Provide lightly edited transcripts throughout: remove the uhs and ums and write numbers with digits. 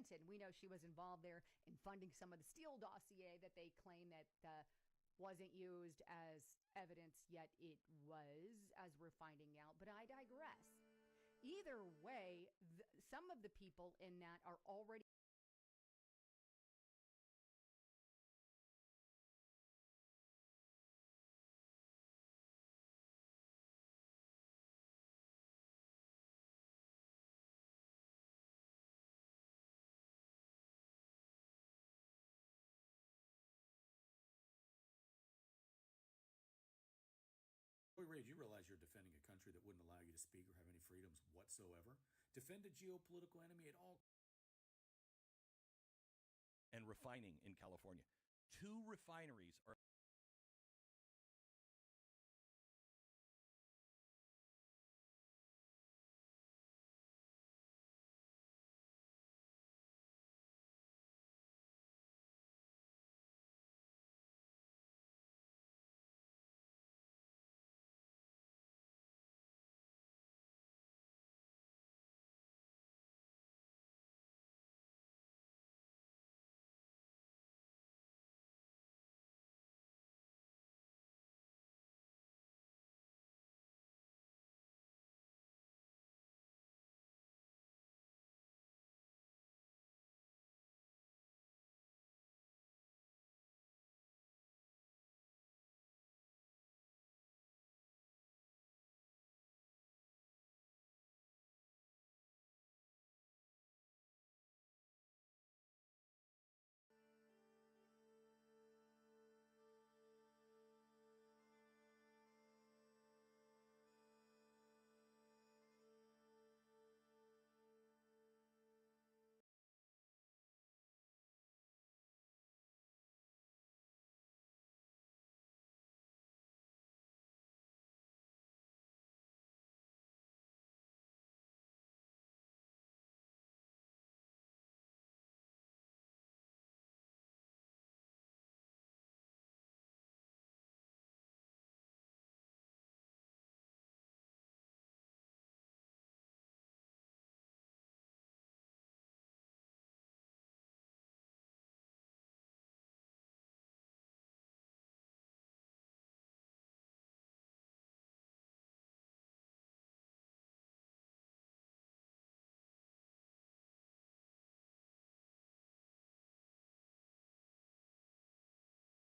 Clinton. We know she was involved there in funding some of the Steele dossier that they claim that wasn't used as evidence, yet it was, as we're finding out. But I digress. Either way, some of the people in that are already. Boy, Ray, do you realize you're defending a country that wouldn't allow you to speak or have any freedoms whatsoever? Defend a geopolitical enemy at all. And refining in California. 2 refineries are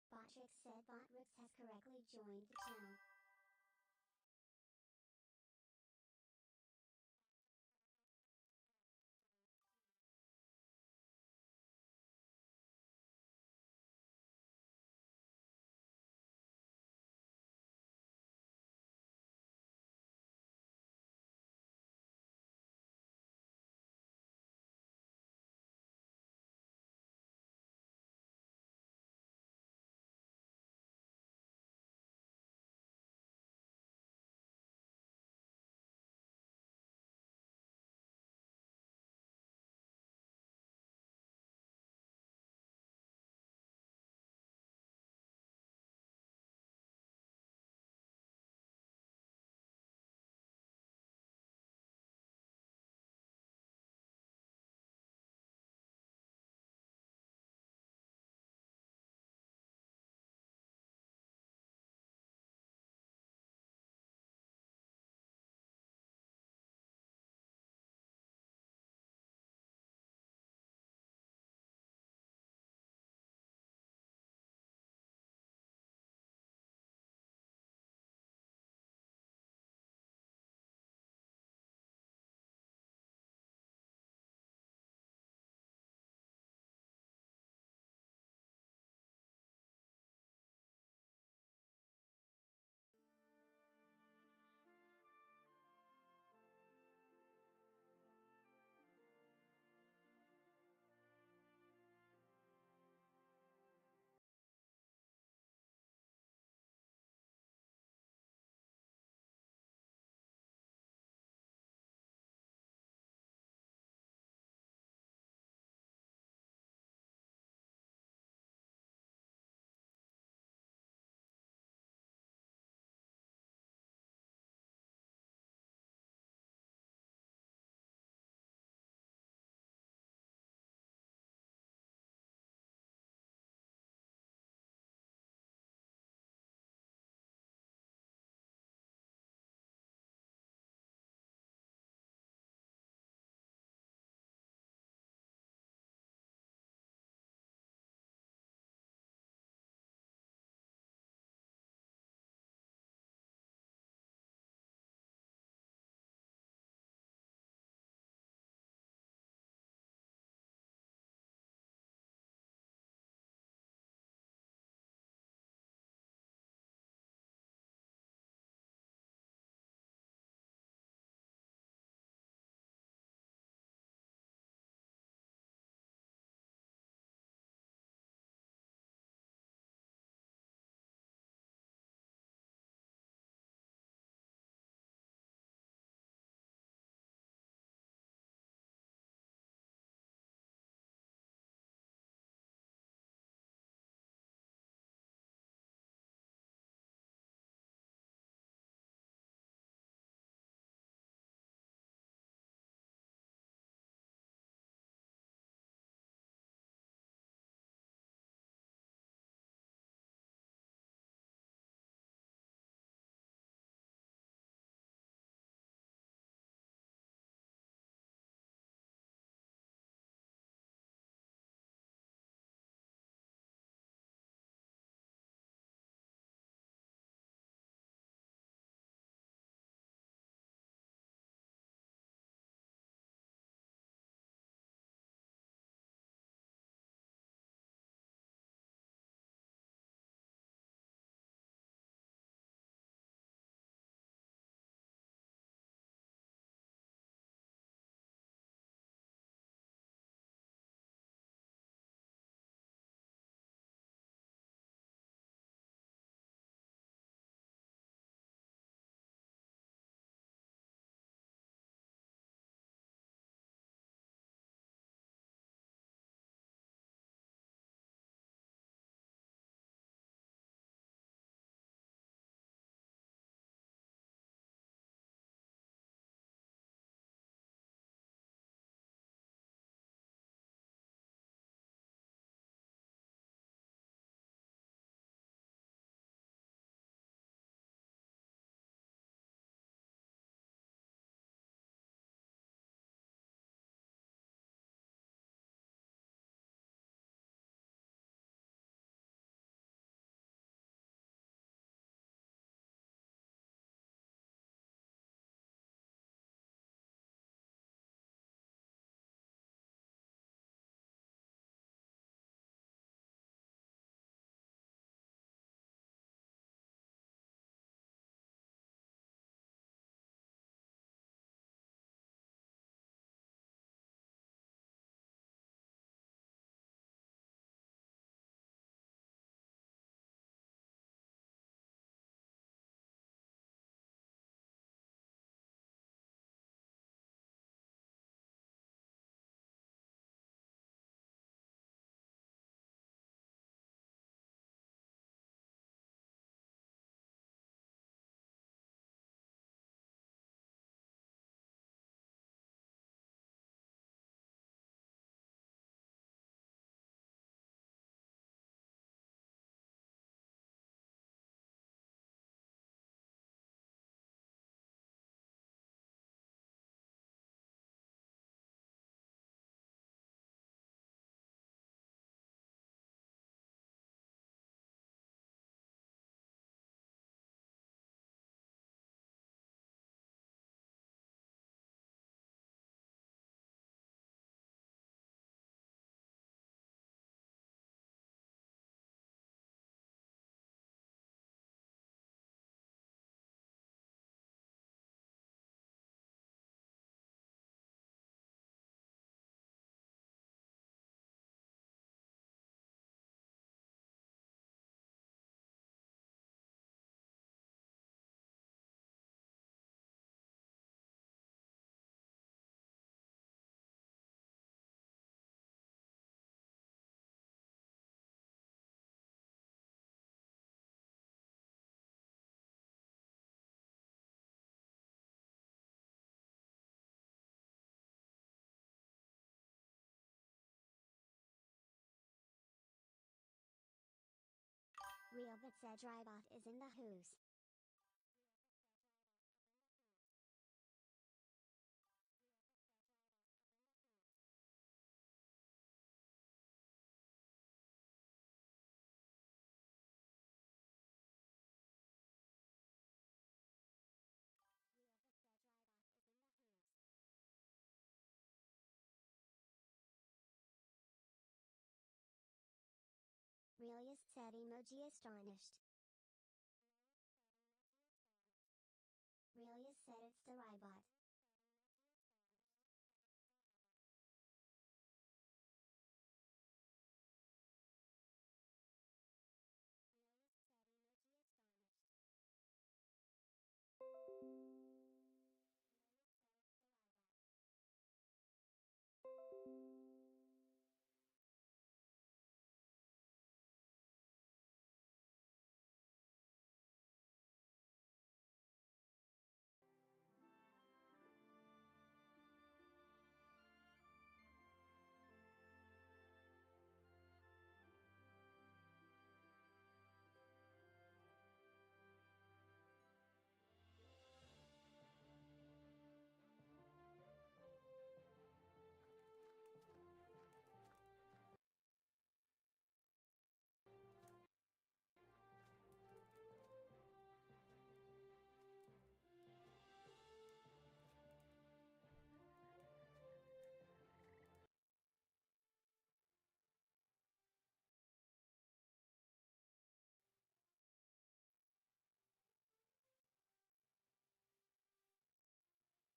Botrix said Botrix has correctly joined the channel. Real but said Rybot is in the who's. Real but said Rybot is in the who's. Realius said emoji astonished. Realius said it's the Rybot. Realius said emoji astonished. Realius said it's the Rybot.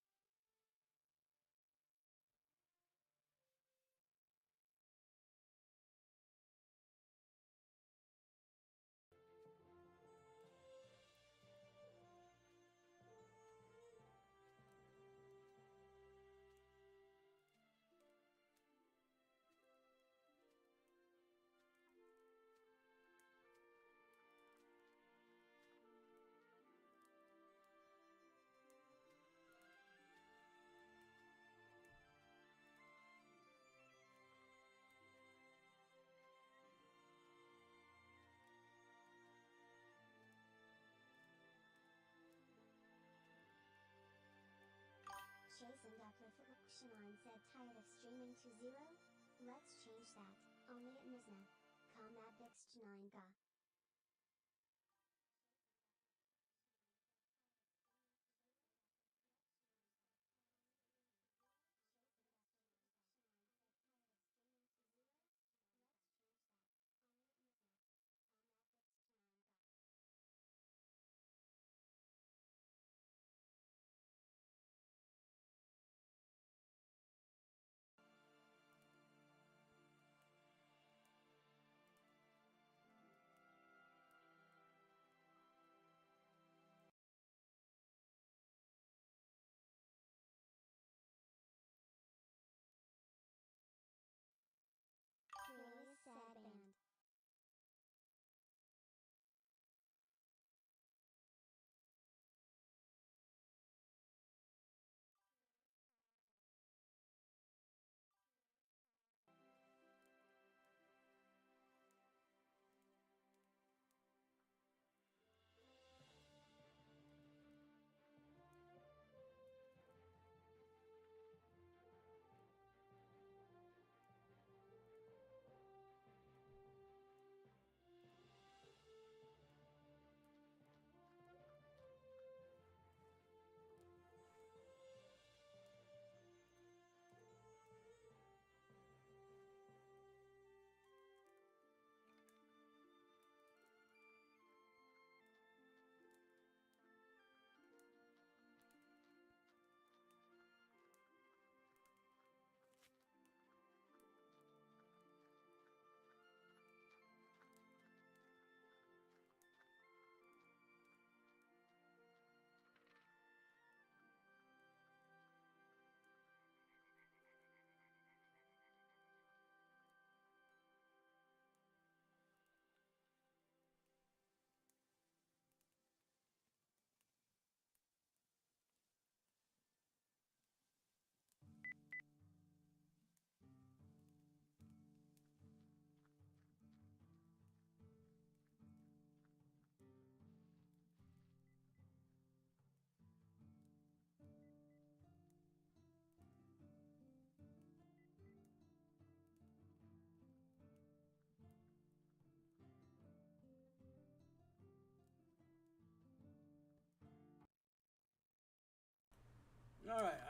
Jason Duplication said tired of streaming to zero? Let's change that, only at Mizna. Combat Bix 9 ga.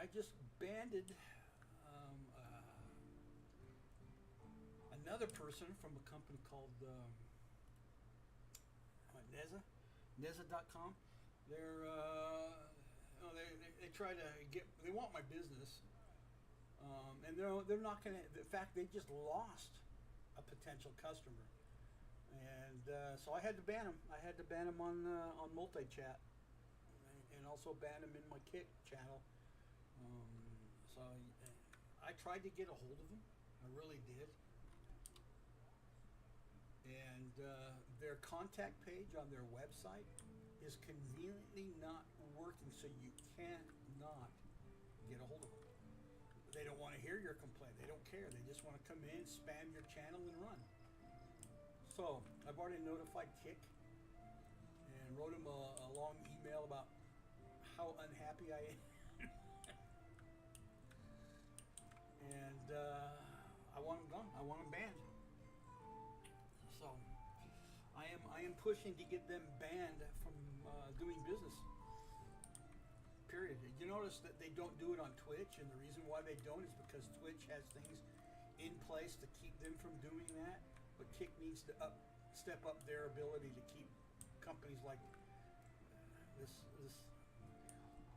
I just banded another person from a company called Neza.com. They're they try to they want my business, and they're not gonna. In fact, they just lost a potential customer, and so I had to ban them. I had to ban them on multi-chat, and also ban them in my Kick channel. So I tried to get a hold of them. I really did. And their contact page on their website is conveniently not working, so you cannot get a hold of them. They don't want to hear your complaint. They don't care. They just want to come in, spam your channel, and run. So I've already notified Kick and wrote him a long email about how unhappy I am. And I want them gone. I want them banned. So I am pushing to get them banned from doing business. Period. You notice that they don't do it on Twitch, and the reason why they don't is because Twitch has things in place to keep them from doing that. But Kick needs to step up their ability to keep companies like this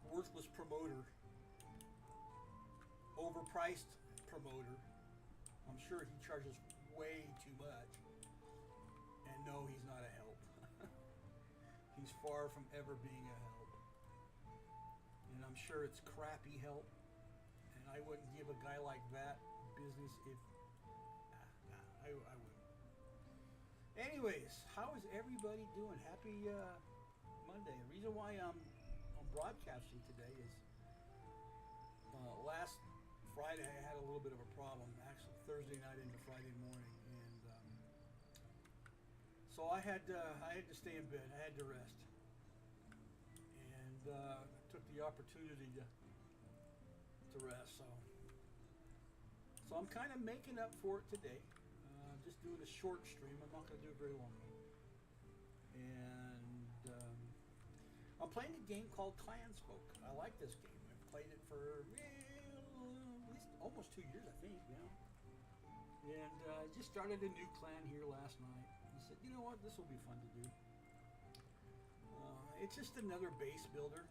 worthless promoter, overpriced promoter. I'm sure he charges way too much. And no, he's not a help. He's far from ever being a help. And I'm sure it's crappy help. And I wouldn't give a guy like that business if... I wouldn't. Anyways, how is everybody doing? Happy Monday. The reason why I'm broadcasting today is last Friday I had a little bit of a problem. Actually, Thursday night into Friday morning. And so I had to stay in bed. I had to rest. And took the opportunity to rest. So I'm kind of making up for it today. Just doing a short stream. I'm not going to do it very long. And I'm playing a game called Clanfolk. I like this game. I've played it for at least almost 2 years, I think. Yeah. And I just started a new clan here last night. I said, you know what? This will be fun to do. It's just another base builder.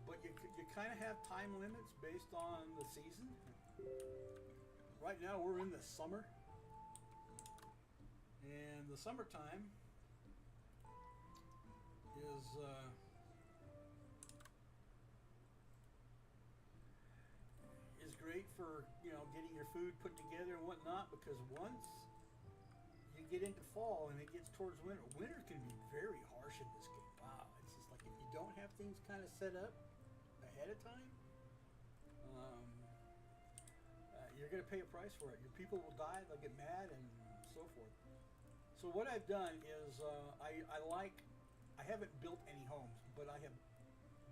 But you kind of have time limits based on the season. Right now we're in the summer. And the summertime is great for, getting your food put together and whatnot, because once you get into fall and it gets towards winter can be very harsh in this game. Wow, it's just like if you don't have things kind of set up ahead of time, you're going to pay a price for it. Your people will die, they'll get mad, and so forth. So what I've done is I haven't built any homes, but I have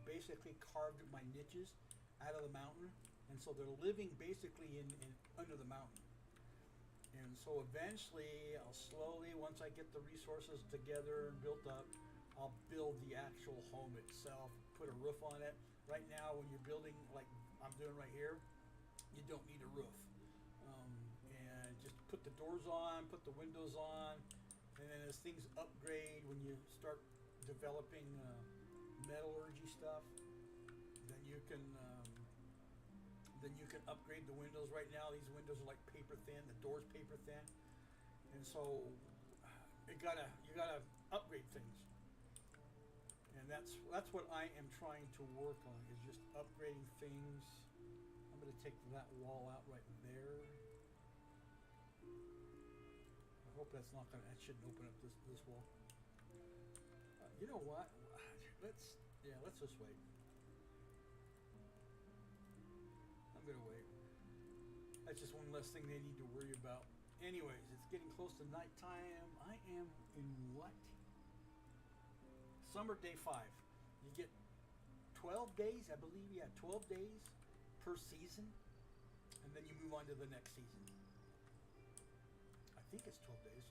basically carved my niches out of the mountain, and so they're living basically in under the mountain. And so eventually, I'll slowly, once I get the resources together and built up, I'll build the actual home itself, put a roof on it. Right now, when you're building like I'm doing right here, you don't need a roof. And just put the doors on, put the windows on, and then as things upgrade, when you start developing metallurgy stuff, then you can upgrade the windows. Right now, these windows are like paper thin. The door's paper thin, and so you gotta upgrade things. And that's what I am trying to work on, is just upgrading things. I'm going to take that wall out right there. I hope that's not going to... That shouldn't open up this wall. You know what? Let's just wait. I'm going to wait. That's just one less thing they need to worry about. Anyways, it's getting close to nighttime. I am in what? Summer day 5. You get 12 days, I believe. Yeah, 12 days per season, and then you move on to the next season. I think it's 12 days.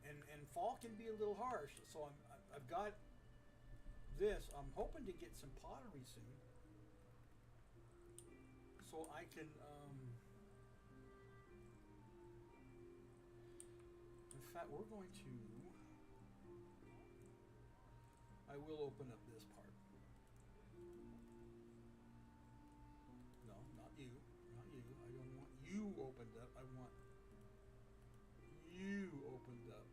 And fall can be a little harsh, so I've got this, I'm hoping to get some pottery soon, so I can. In fact, we're going to. I will open up this part. No, not you. Not you. I don't want you opened up. I want you opened up.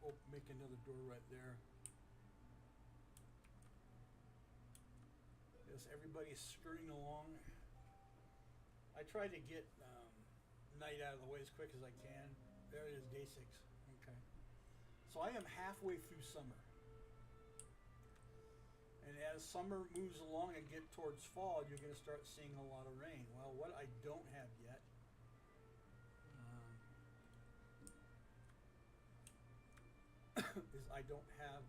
Oh, make another door right there. Yes, everybody's skirting along. I try to get night out of the way as quick as I can. There it is, day 6. Okay. So I am halfway through summer. And as summer moves along and get towards fall, you're going to start seeing a lot of rain. Well, what I don't have yet is I don't have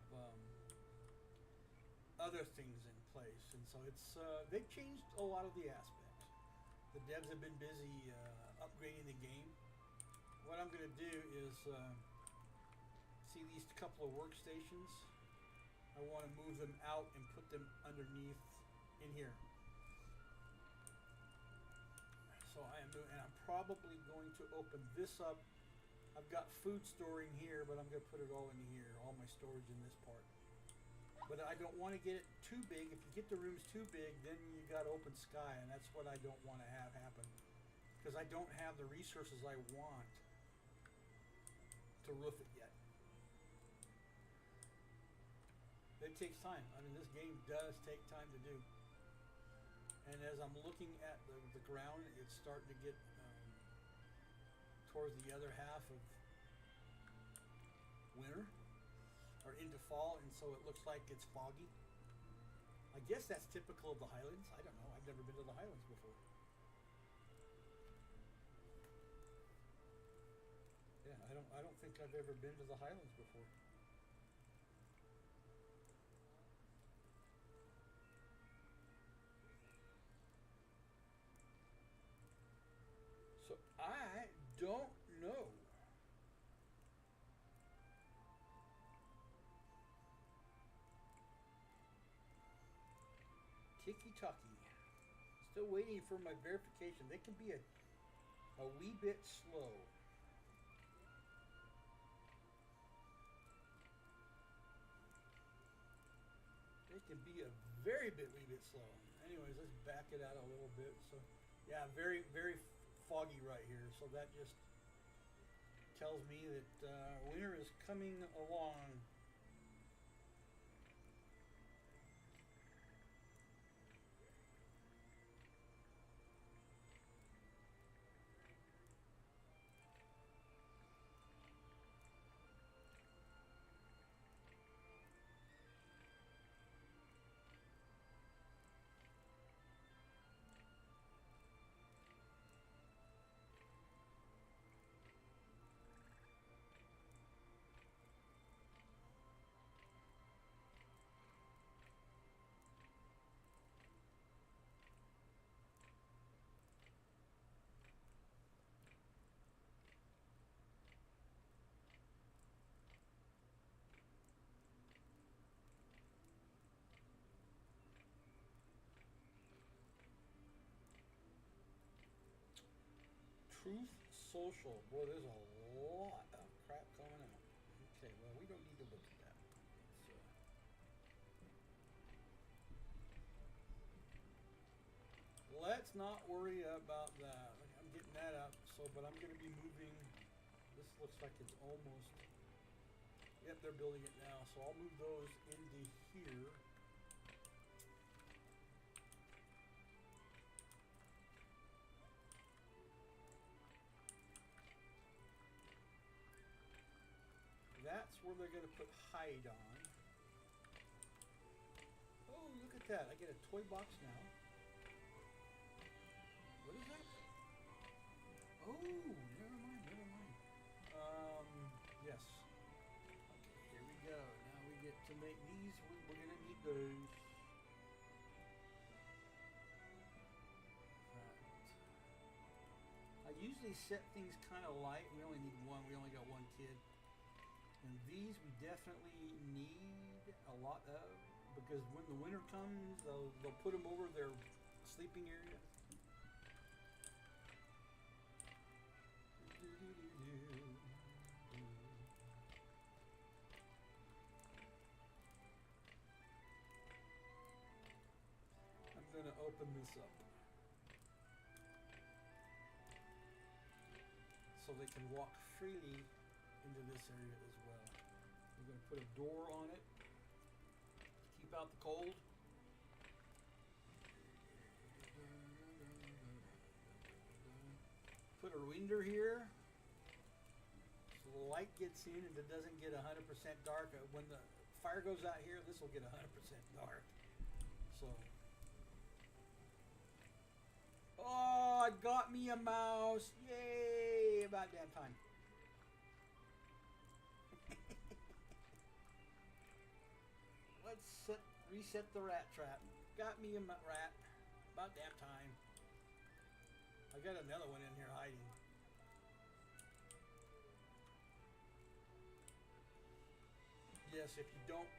other things in place, and so it's they've changed a lot of the aspects. The devs have been busy upgrading the game. What I'm going to do is see these couple of workstations. I want to move them out and put them underneath in here. So I am doing, and I'm probably going to open this up. I've got food storing here, but I'm going to put it all in here, all my storage in this part. But I don't want to get it too big. If you get the rooms too big, then you got open sky, and that's what I don't want to have happen. Because I don't have the resources I want to roof it yet. It takes time. I mean, this game does take time to do. And as I'm looking at the ground, it's starting to get towards the other half of winter. Or into fall, and so it looks like it's foggy. I guess that's typical of the Highlands. I don't know. I've never been to the Highlands before. Yeah, I don't think I've ever been to the Highlands before. So I don't know. Tiki-taki. Still waiting for my verification. They can be a wee bit slow. They can be a wee bit slow. Anyways, let's back it out a little bit. So, yeah, very, very foggy right here. So that just tells me that winter is coming along. Truth Social. Boy, there's a lot of crap coming out. Okay, well, we don't need to look at that. Let's not worry about that. I'm getting that out. So, but I'm going to be moving. This looks like it's almost. Yep, they're building it now. So I'll move those into here. That's where they're going to put hide on. Oh, look at that. I get a toy box now. What is that? Oh, never mind. Yes. Okay, here we go. Now we get to make these. We're going to need those. usually set things kind of light. We only need one. We only got one kid. And these we definitely need a lot of, because when the winter comes, they'll put them over their sleeping area. I'm going to open this up so they can walk freely into this area as well. We're going to put a door on it to keep out the cold. Put a window here so the light gets in and it doesn't get 100% dark. When the fire goes out here, this will get 100% dark. So, oh, I got me a mouse! Yay! About damn time. Let's reset the rat trap. Got me a rat. About damn time. I got another one in here hiding. Yes, if you don't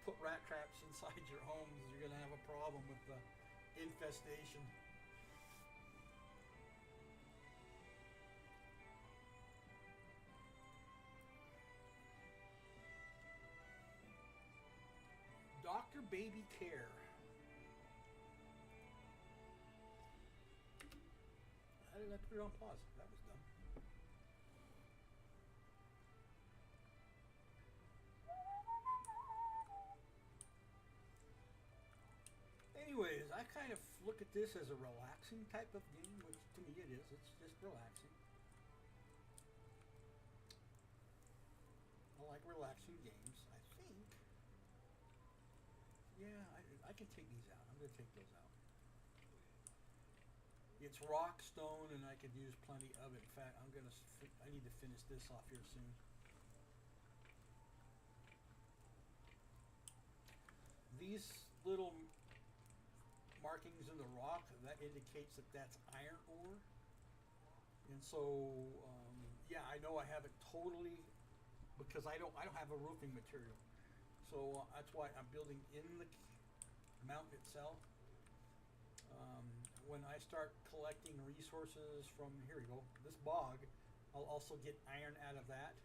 put rat traps inside your homes, you're going to have a problem with the infestation. Dr. Baby Care. How did I put it on pause? That was dumb. Anyways, I kind of look at this as a relaxing type of game, which to me it is. It's just relaxing. I like relaxing games, I think. Yeah, I can take these out. I'm going to take those out. It's rock, stone, and I could use plenty of it. In fact, I need to finish this off here soon. These little markings in the rock, that indicates that that's iron ore. And so, yeah, I know I haven't totally, because I don't have a roofing material. So that's why I'm building in the mountain itself. When I start collecting resources from, here we go, this bog, I'll also get iron out of that.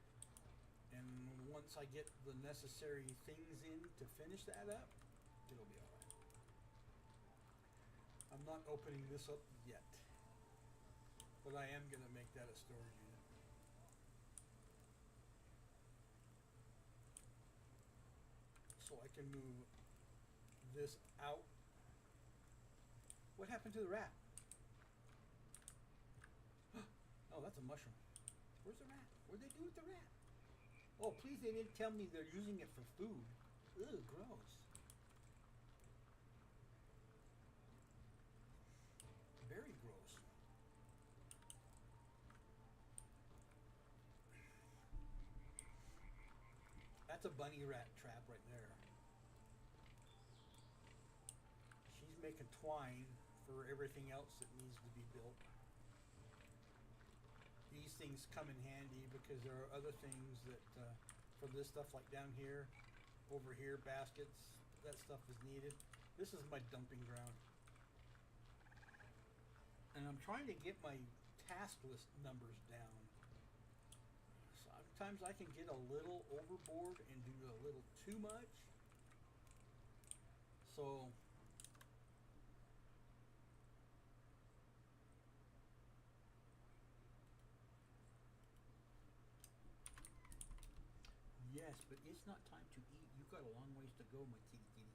And once I get the necessary things in to finish that up, it'll be all right. I'm not opening this up yet, but I am going to make that a storage unit. So I can move this out. What happened to the rat? Oh, that's a mushroom. Where's the rat? What'd they do with the rat? Oh, please, they didn't tell me they're using it for food. Ugh, gross. Very gross. That's a bunny rat trap right there. She's making twine for everything else that needs to be built. These things come in handy because there are other things that, for this stuff like down here, over here, baskets, that stuff is needed. This is my dumping ground. And I'm trying to get my task list numbers down. Sometimes I can get a little overboard and do a little too much. So yes, but it's not time to eat. You've got a long ways to go, my kitty kitty.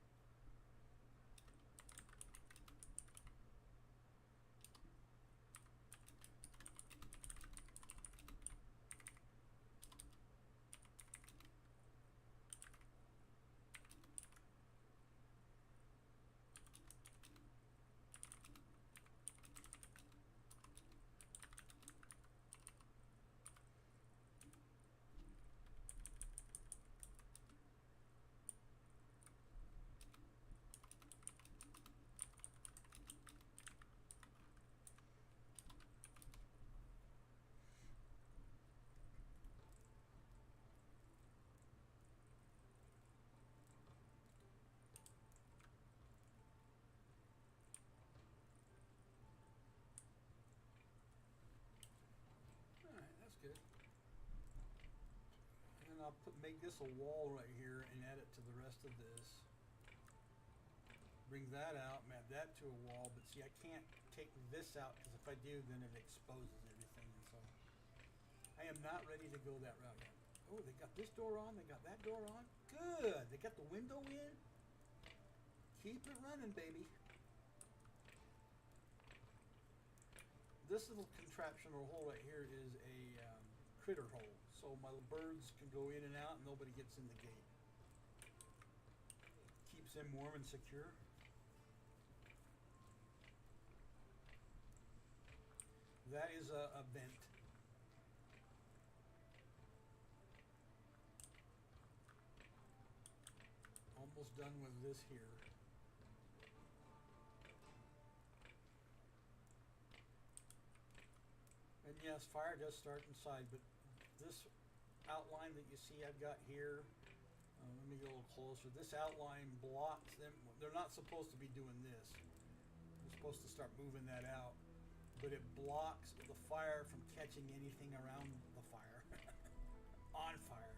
I'll make this a wall right here and add it to the rest of this. Bring that out, map that to a wall, but see, I can't take this out because if I do, then it exposes everything. And so I am not ready to go that route yet. Oh, they got this door on, they got that door on. Good. They got the window in. Keep it running, baby. This little contraption or hole right here is a critter hole, so my birds can go in and out and nobody gets in the gate. Keeps them warm and secure. That is a vent. Almost done with this here. And yes, fire does start inside, but this outline that you see I've got here, let me get a little closer. This outline blocks them. They're not supposed to be doing this. They're supposed to start moving that out. But it blocks the fire from catching anything around the fire. On fire.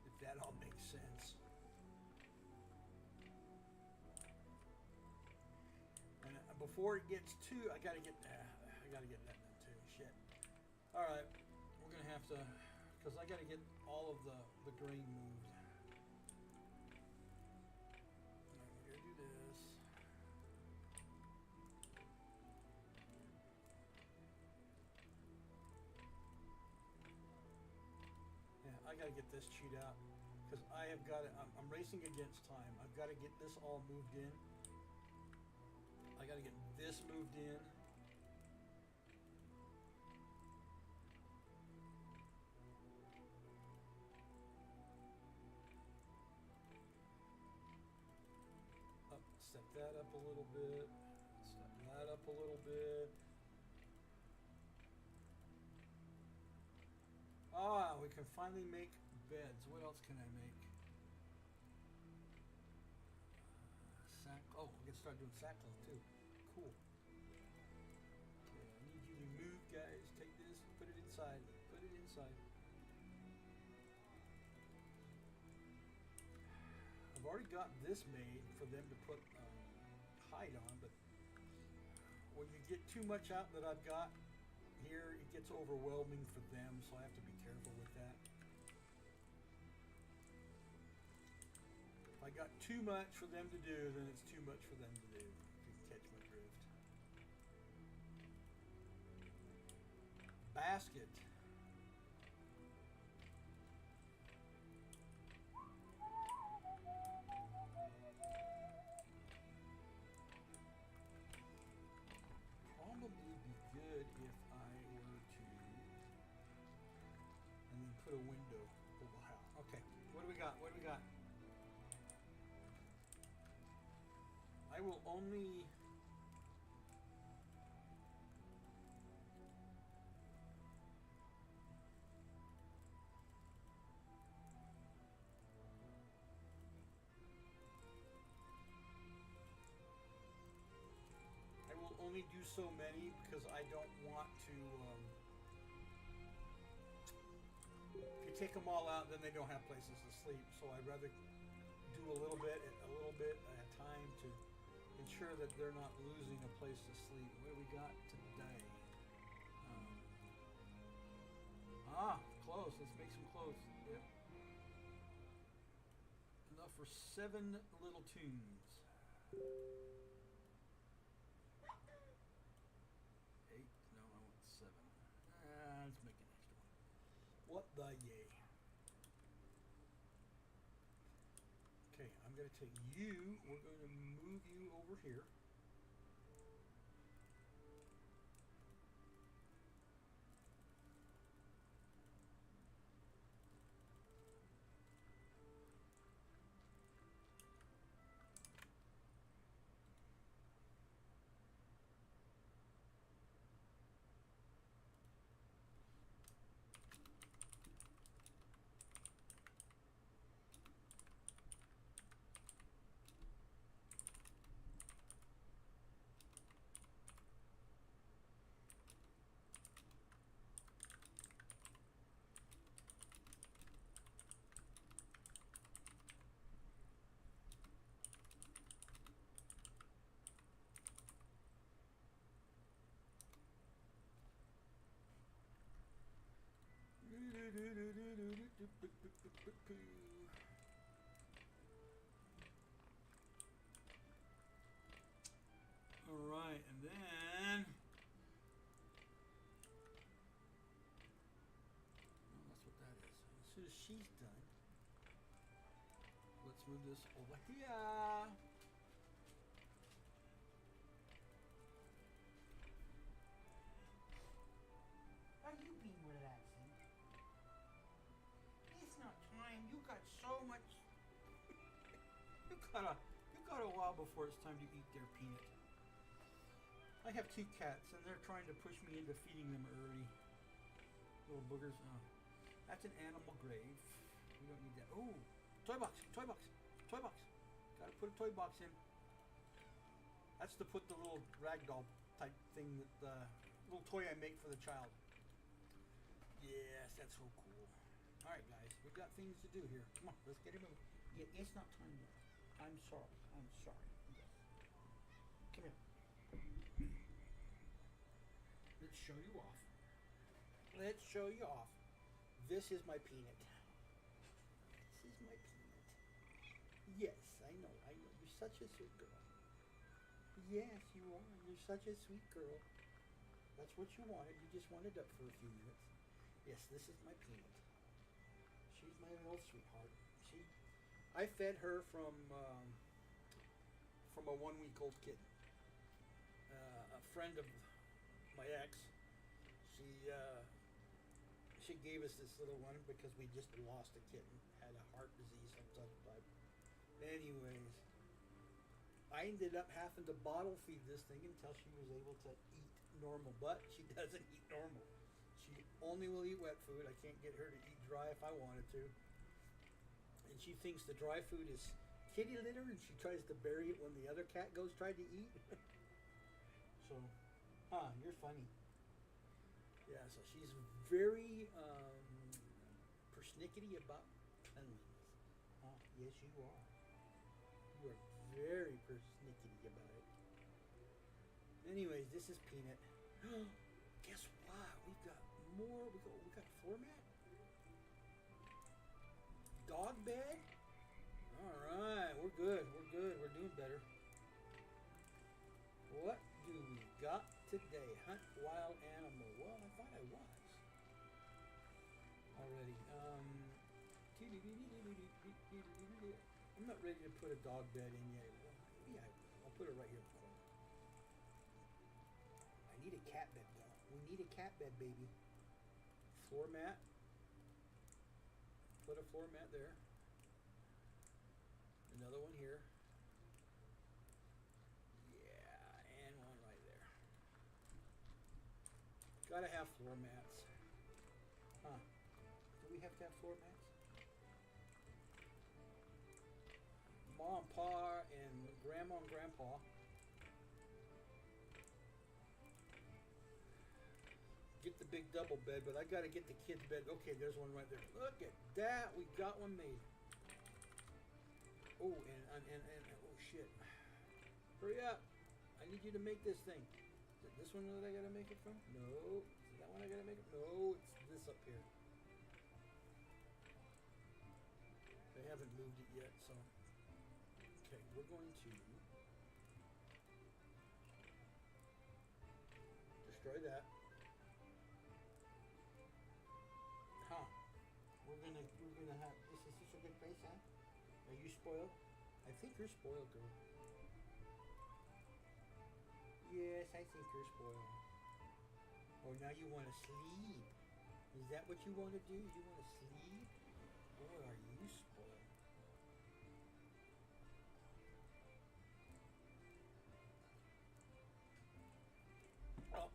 If that all makes sense. And before it gets too, I gotta get that done too. Shit. All right, we're gonna have to, because I gotta get all of the grain moved. All right, we're gonna do this. I gotta get this chewed out because I have got it. I'm racing against time. I've got to get this all moved in. I got to get this moved in. Step that up a little bit. Step that up a little bit. Ah, we can finally make beds. What else can I make? Oh, we can start doing sackcloth too. Cool. Okay, I need you to move, guys. Take this, put it inside. Put it inside. I've already got this made for them to put hide on, but when you get too much out that I've got here, it gets overwhelming for them, so I have to be careful with that. If I got too much for them to do, then it's too much for them to do, if you can catch my drift. Basket. Probably be good if I were to, and then put a window over how. Okay, what do we got? What do we got? I will only do so many because I don't want to if you take them all out, then they don't have places to sleep, so I'd rather do a little bit at a time to ensure that they're not losing a place to sleep. What do we got today? Clothes. Let's make some clothes. Yep. Enough for 7 little tunes. 8? No, I want 7. Let's make an extra one. What the yay? Okay, I'm going to take you. We're going to move you over here. All right, and then that's what that is. As soon as she's done, let's move this over here. How you been relaxing? It's not time. You got so much. You got a while before it's time to eat their peanut. I have 2 cats, and they're trying to push me into feeding them early. Little boogers. Oh, that's an animal grave. We don't need that. Oh, toy box, toy box, toy box. Gotta put a toy box in. That's to put the little ragdoll type thing that the little toy I make for the child. Yes, that's so cool. All right, guys, we've got things to do here. Come on, let's get it moving. Yeah, it's not time yet. I'm sorry. I'm sorry. Yes. Come here. Let's show you off. Let's show you off. This is my peanut. This is my peanut. Yes, I know. You're such a sweet girl. Yes, you are. You're such a sweet girl. That's what you wanted. You just wanted up for a few minutes. Yes, this is my peanut. She's my little sweetheart. I fed her from a 1-week-old kitten. A friend of my ex, she gave us this little one because we just lost a kitten, had a heart disease of some type. Anyways, I ended up having to bottle feed this thing until she was able to eat normal, but she doesn't eat normal. She only will eat wet food. I can't get her to eat dry if I wanted to. And she thinks the dry food is kitty litter, and she tries to bury it when the other cat goes tried to eat. So, you're funny. Yeah, so she's very persnickety about cleanliness. Yes, you are. You are very persnickety about it. Anyways, this is Peanut. Guess what? We've got more. We got floor mat. Dog bed. All right, we're good. We're good. We're doing better. What do we got today? Hunt wild animal. Well, I thought I was already. I'm not ready to put a dog bed in yet. Well, maybe I will. I'll put it right here in the corner. I need a cat bed though. We need a cat bed, baby. Floor mat. Put a floor mat there. Another one here. Yeah, and one right there. Gotta have floor mats. Do we have to have floor mats? Mom, Pa, and Grandma and Grandpa. Get the big double bed, but I gotta get the kids' bed. Okay, there's one right there. Look at that. We got one made. Oh, and oh shit. Hurry up. I need you to make this thing. Is it this one that I gotta make it from? No. Is it that one I gotta make it? No, it's this up here. They haven't moved it yet, so. Okay, we're going to destroy that. We're gonna have this is such a good place, huh? Are you spoiled? I think you're spoiled, girl. Yes, I think you're spoiled. Oh, now you want to sleep. Is that what you want to do? You want to sleep? Boy, are you spoiled. Oh,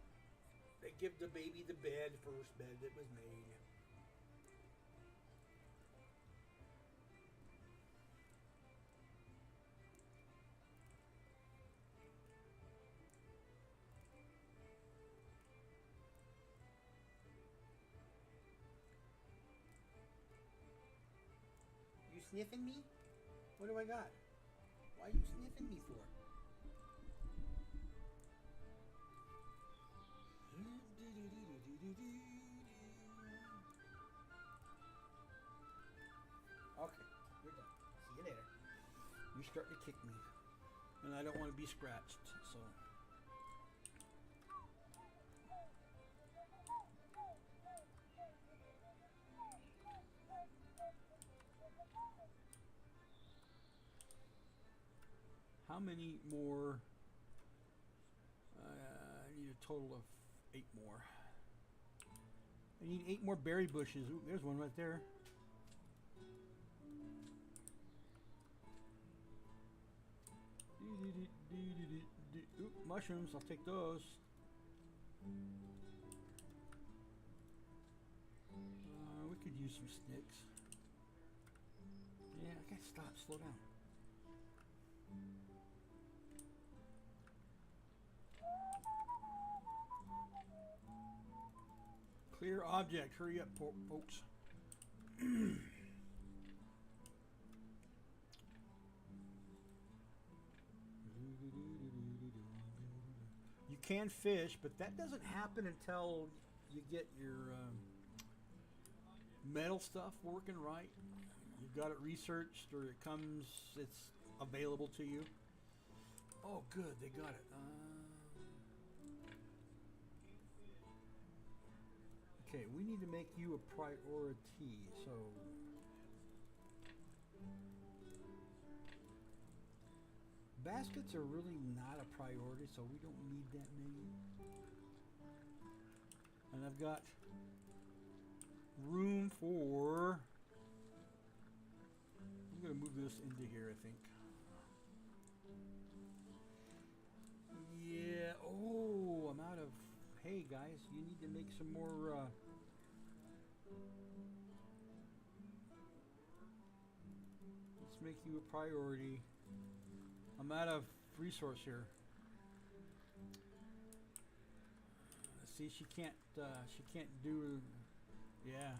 they give the baby the bed, first bed that was made. You sniffing me? What do I got? Why are you sniffing me for? starting to kick me. And I don't want to be scratched, so. How many more? I need a total of 8 more. I need 8 more berry bushes. Ooh, there's one right there. Ooh, mushrooms, I'll take those. We could use some sticks. Yeah, I gotta stop, slow down. Clear object, hurry up, folks. You can fish, but that doesn't happen until you get your metal stuff working right. You've got it researched, or it's available to you. Oh, good, they got it. Okay, we need to make you a priority, so. Baskets are really not a priority, so we don't need that many. And I've got room for. I'm going to move this into here, I think. Yeah. Oh, I'm out of. Hey, guys, you need to make some more. Let's make you a priority. I'm out of resource here. See, she can't do. Yeah,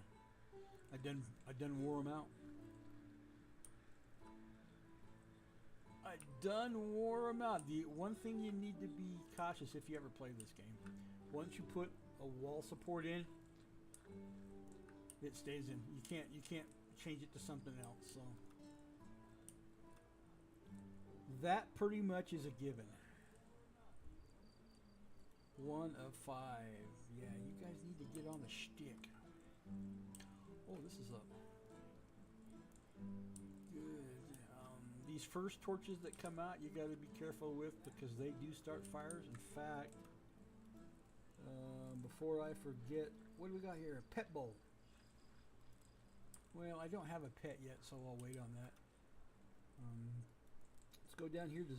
I done wore them out. I done wore them out. The one thing you need to be cautious if you ever play this game. Once you put a wall support in, it stays in. You can't change it to something else. So that pretty much is a given. 1 of 5. Yeah, you guys need to get on the shtick. Oh, this is up. Good. These first torches that come out, you got to be careful with because they do start fires. In fact, before I forget, what do we got here? A pet bowl. Well, I don't have a pet yet, so I'll wait on that. Let's go down here to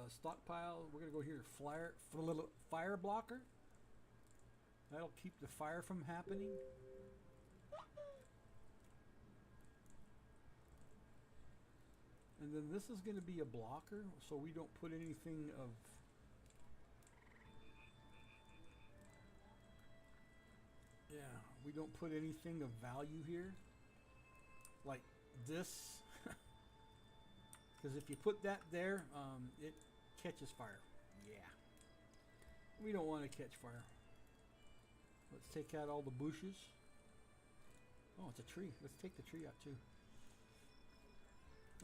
stockpile. We're going to go here to fire blocker. That'll keep the fire from happening. And then this is going to be a blocker, so we don't put anything of... Yeah, we don't put anything of value here. Like this. Because if you put that there, it catches fire. Yeah. We don't want to catch fire. Let's take out all the bushes. Oh, it's a tree. Let's take the tree out too.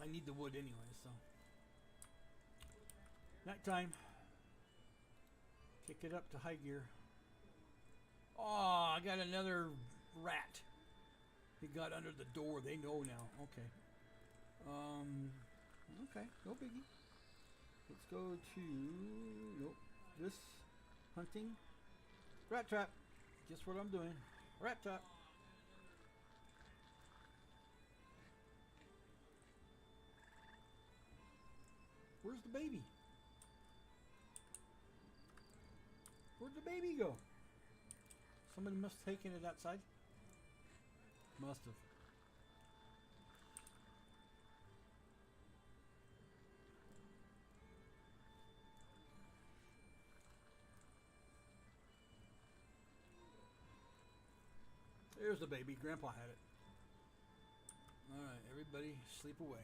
I need the wood anyway, so. Nighttime. Kick it up to high gear. Oh, I got another rat. He got under the door. They know now. Okay. Okay, no biggie. Let's go to, nope, this hunting. Rat trap. Guess what I'm doing? Rat trap. Where's the baby? Where'd the baby go? Somebody must have taken it outside. Must have. There's the baby. Grandpa had it. Alright, everybody sleep away.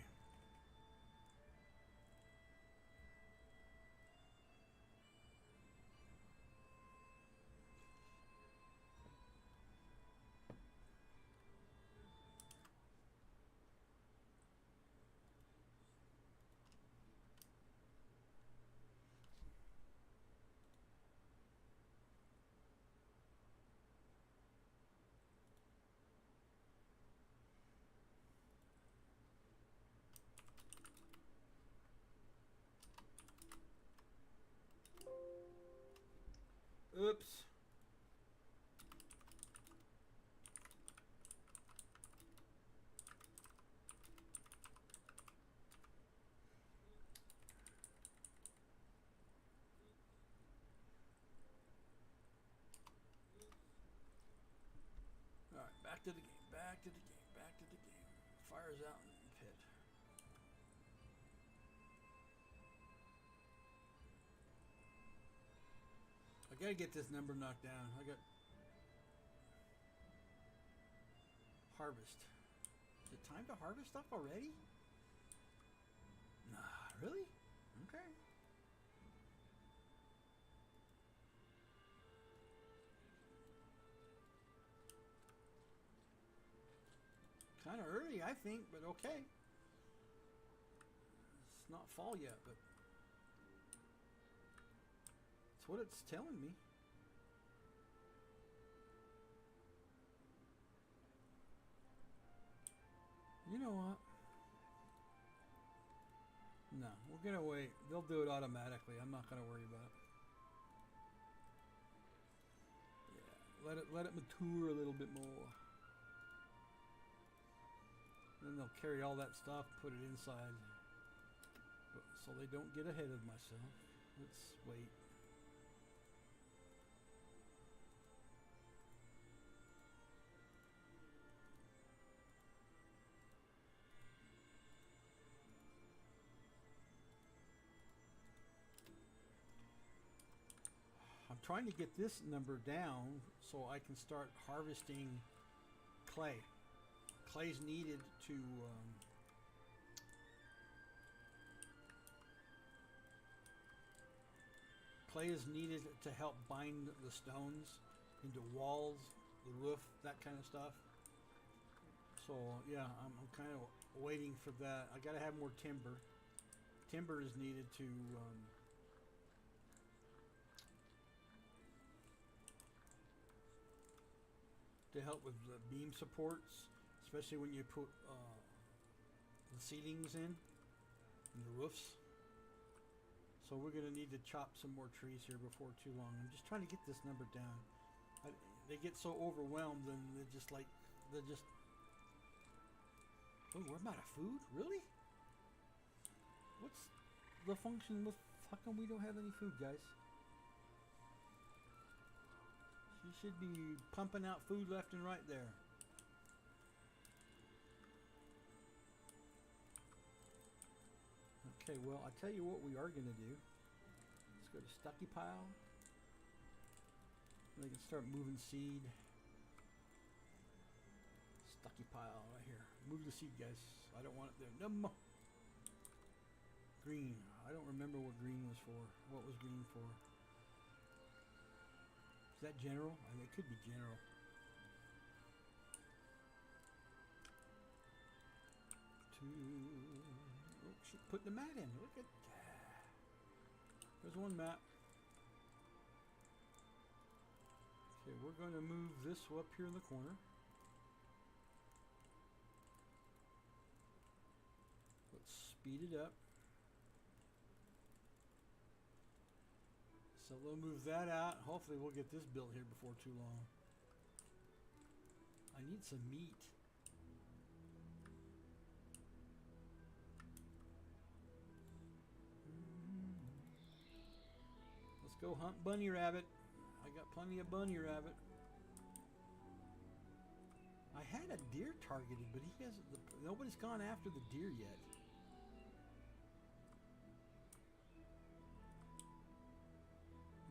Oops. All right, back to the game. Back to the game. Back to the game. Fire's out in the pit. I gotta get this number knocked down. I got harvest. Is it time to harvest stuff already? Nah, really? Okay. Kind of early, I think, but okay. It's not fall yet, but it's what it's telling me. You know what? No, we're gonna wait. They'll do it automatically. I'm not gonna worry about it. Yeah, let it mature a little bit more. Then they'll carry all that stuff, put it inside, so they don't get ahead of myself. Let's wait. I'm trying to get this number down so I can start harvesting clay. Clay's needed to clay is needed to help bind the stones into walls, the roof, that kind of stuff. So yeah, I'm kind of waiting for that. I gotta have more timber. Timber is needed to help with the beam supports, especially when you put the ceilings in and the roofs. So we're going to need to chop some more trees here before too long. I'm just trying to get this number down. They get so overwhelmed and they're just, oh, we're out of food? Really? What's the function with, how come we don't have any food, guys? You should be pumping out food left and right there. Okay, well, I tell you what we are going to do. Let's go to Stucky Pile. And they can start moving seed. Stucky Pile right here. Move the seed, guys. I don't want it there. No more. Green. I don't remember what green was for. What was green for? Is that general? I mean, it could be general. Oh, shit, put the mat in. Look at that. There's one mat. Okay, we're going to move this up here in the corner. Let's speed it up. So we'll move that out. Hopefully we'll get this built here before too long. I need some meat. Let's go hunt bunny rabbit. I got plenty of bunny rabbit. I had a deer targeted, but he hasn't. Nobody's gone after the deer yet.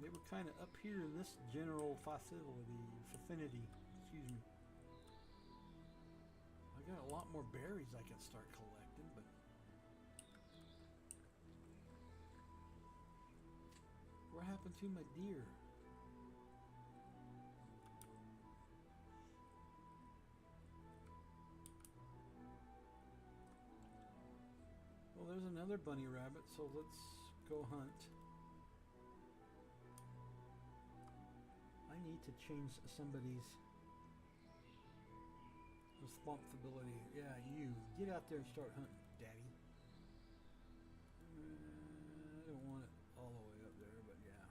They were kind of up here in this general vicinity. Excuse me. I got a lot more berries I can start collecting, but what happened to my deer? Well, there's another bunny rabbit, so let's go hunt. I need to change somebody's responsibility. Yeah, you get out there and start hunting, Daddy. I don't want it all the way up there, but yeah.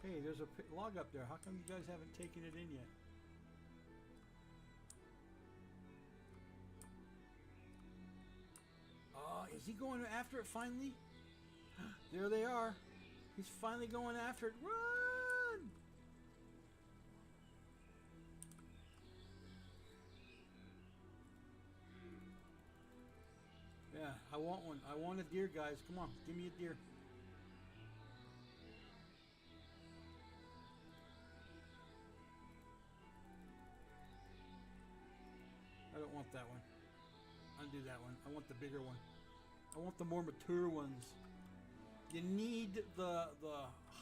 Hey, there's a log up there. How come you guys haven't taken it in yet? Is he going after it finally? There they are. He's finally going after it. Run! Yeah, I want one. I want a deer, guys. Come on, give me a deer. I don't want that one. Undo that one. I want the bigger one. I want the more mature ones. You need the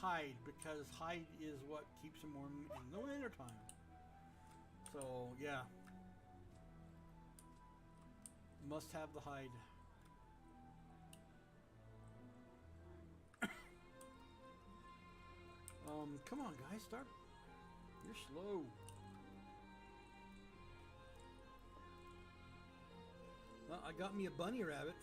hide, because hide is what keeps them warm in the winter time. So yeah, must have the hide. Come on, guys, start. You're slow. Well, I got me a bunny rabbit.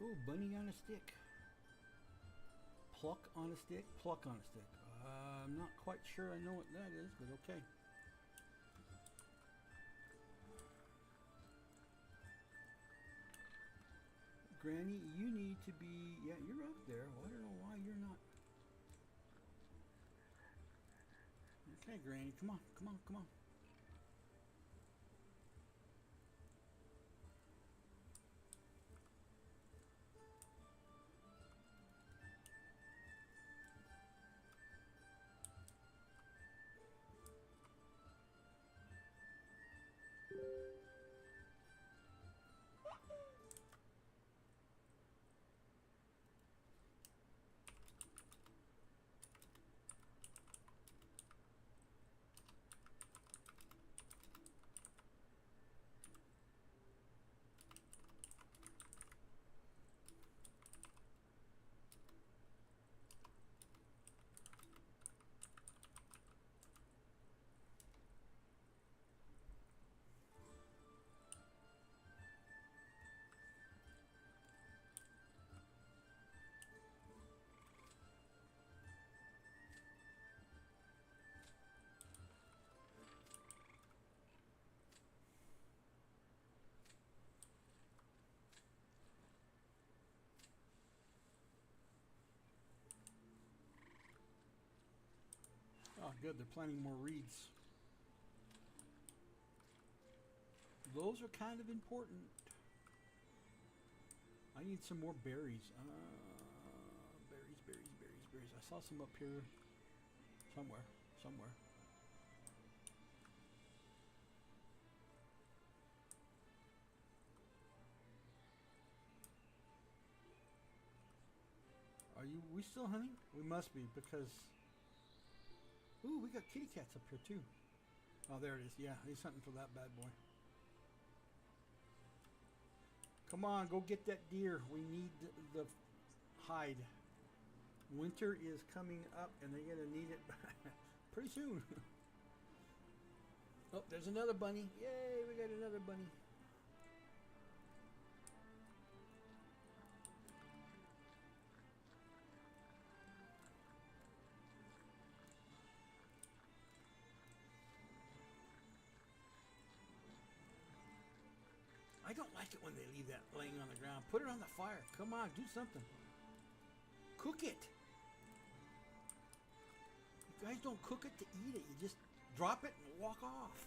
Oh, bunny on a stick. Pluck on a stick, pluck on a stick. I'm not quite sure I know what that is, but okay. Granny, you need to be... Yeah, you're up there. Well, I don't know why you're not... Okay, Granny, come on, come on, come on. Oh, good. They're planting more reeds. those are kind of important. I need some more berries. Berries. I saw some up here somewhere. We still hunting? We must be, because... Ooh, we got kitty cats up here too. Oh, there it is. Yeah, he's hunting for that bad boy. Come on, go get that deer. We need the hide. Winter is coming up, and they're going to need it pretty soon. Oh, there's another bunny. Yay, we got another bunny. I don't like it when they leave that laying on the ground. Put it on the fire. Come on, do something. Cook it. You guys don't cook it to eat it. You just drop it and walk off.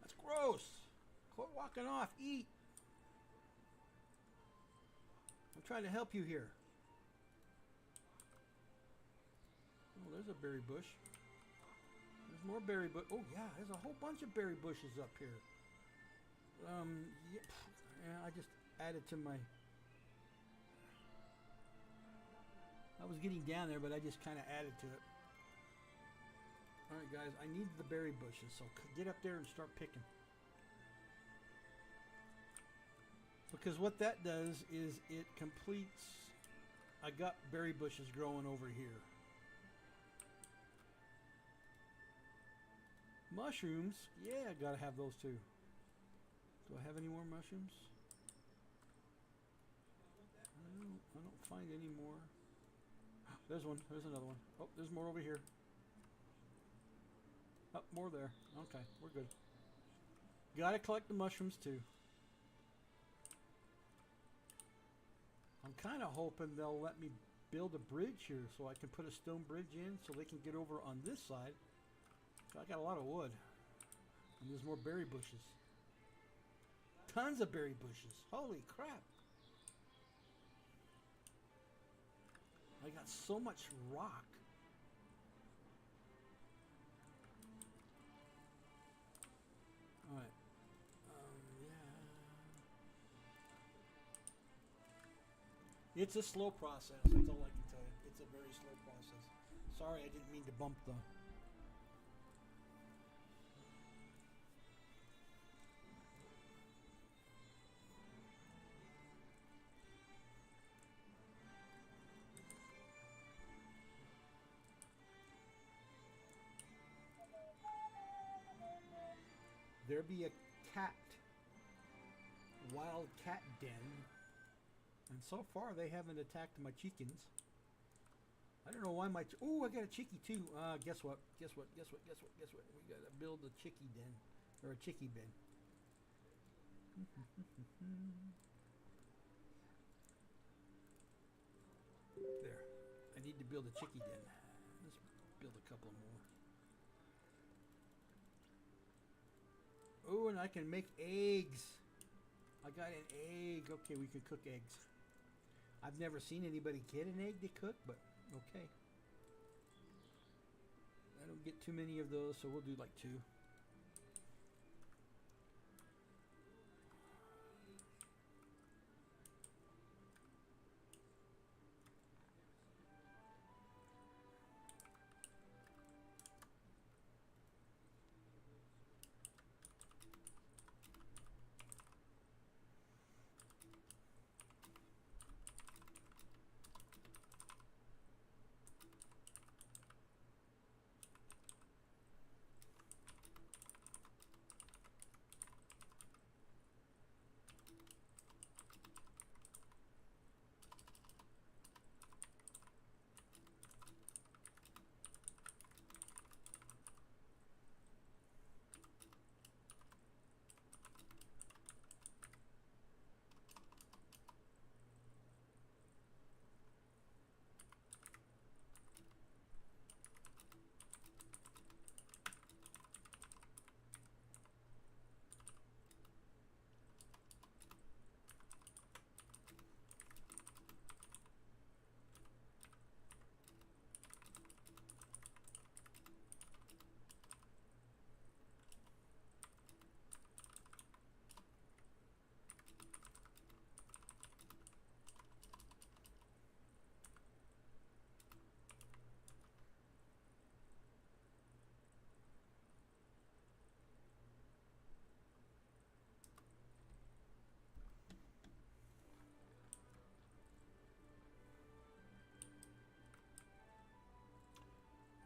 That's gross. Quit walking off. Eat. I'm trying to help you here. Oh, there's a berry bush. There's more berry bush. Oh yeah, there's a whole bunch of berry bushes up here. Yeah, I just added to my... I was getting down there, but I just kind of added to it. Alright guys, I need the berry bushes, so get up there and start picking. Because what that does is it completes... I got berry bushes growing over here. Mushrooms, yeah, I gotta have those too. Do I have any more mushrooms? I don't find any more. There's one. There's another one. Oh, there's more over here. Oh, more there. Okay, we're good. Gotta collect the mushrooms too. I'm kind of hoping they'll let me build a bridge here so I can put a stone bridge in so they can get over on this side. So I got a lot of wood. And there's more berry bushes. Tons of berry bushes. Holy crap. I got so much rock. Alright. Yeah. It's a slow process. That's all I can tell you. It's a very slow process. Sorry, I didn't mean to bump the... There be a wild cat den, and so far they haven't attacked my chickens. I don't know why my... Oh, I got a chickie too. Guess what? We gotta build a chickie den, or a chickie bin. There. I need to build a chickie den. Let's build a couple more. Oh, and I can make eggs. I got an egg. Okay, we can cook eggs. I've never seen anybody get an egg to cook, but okay. I don't get too many of those, so we'll do like 2.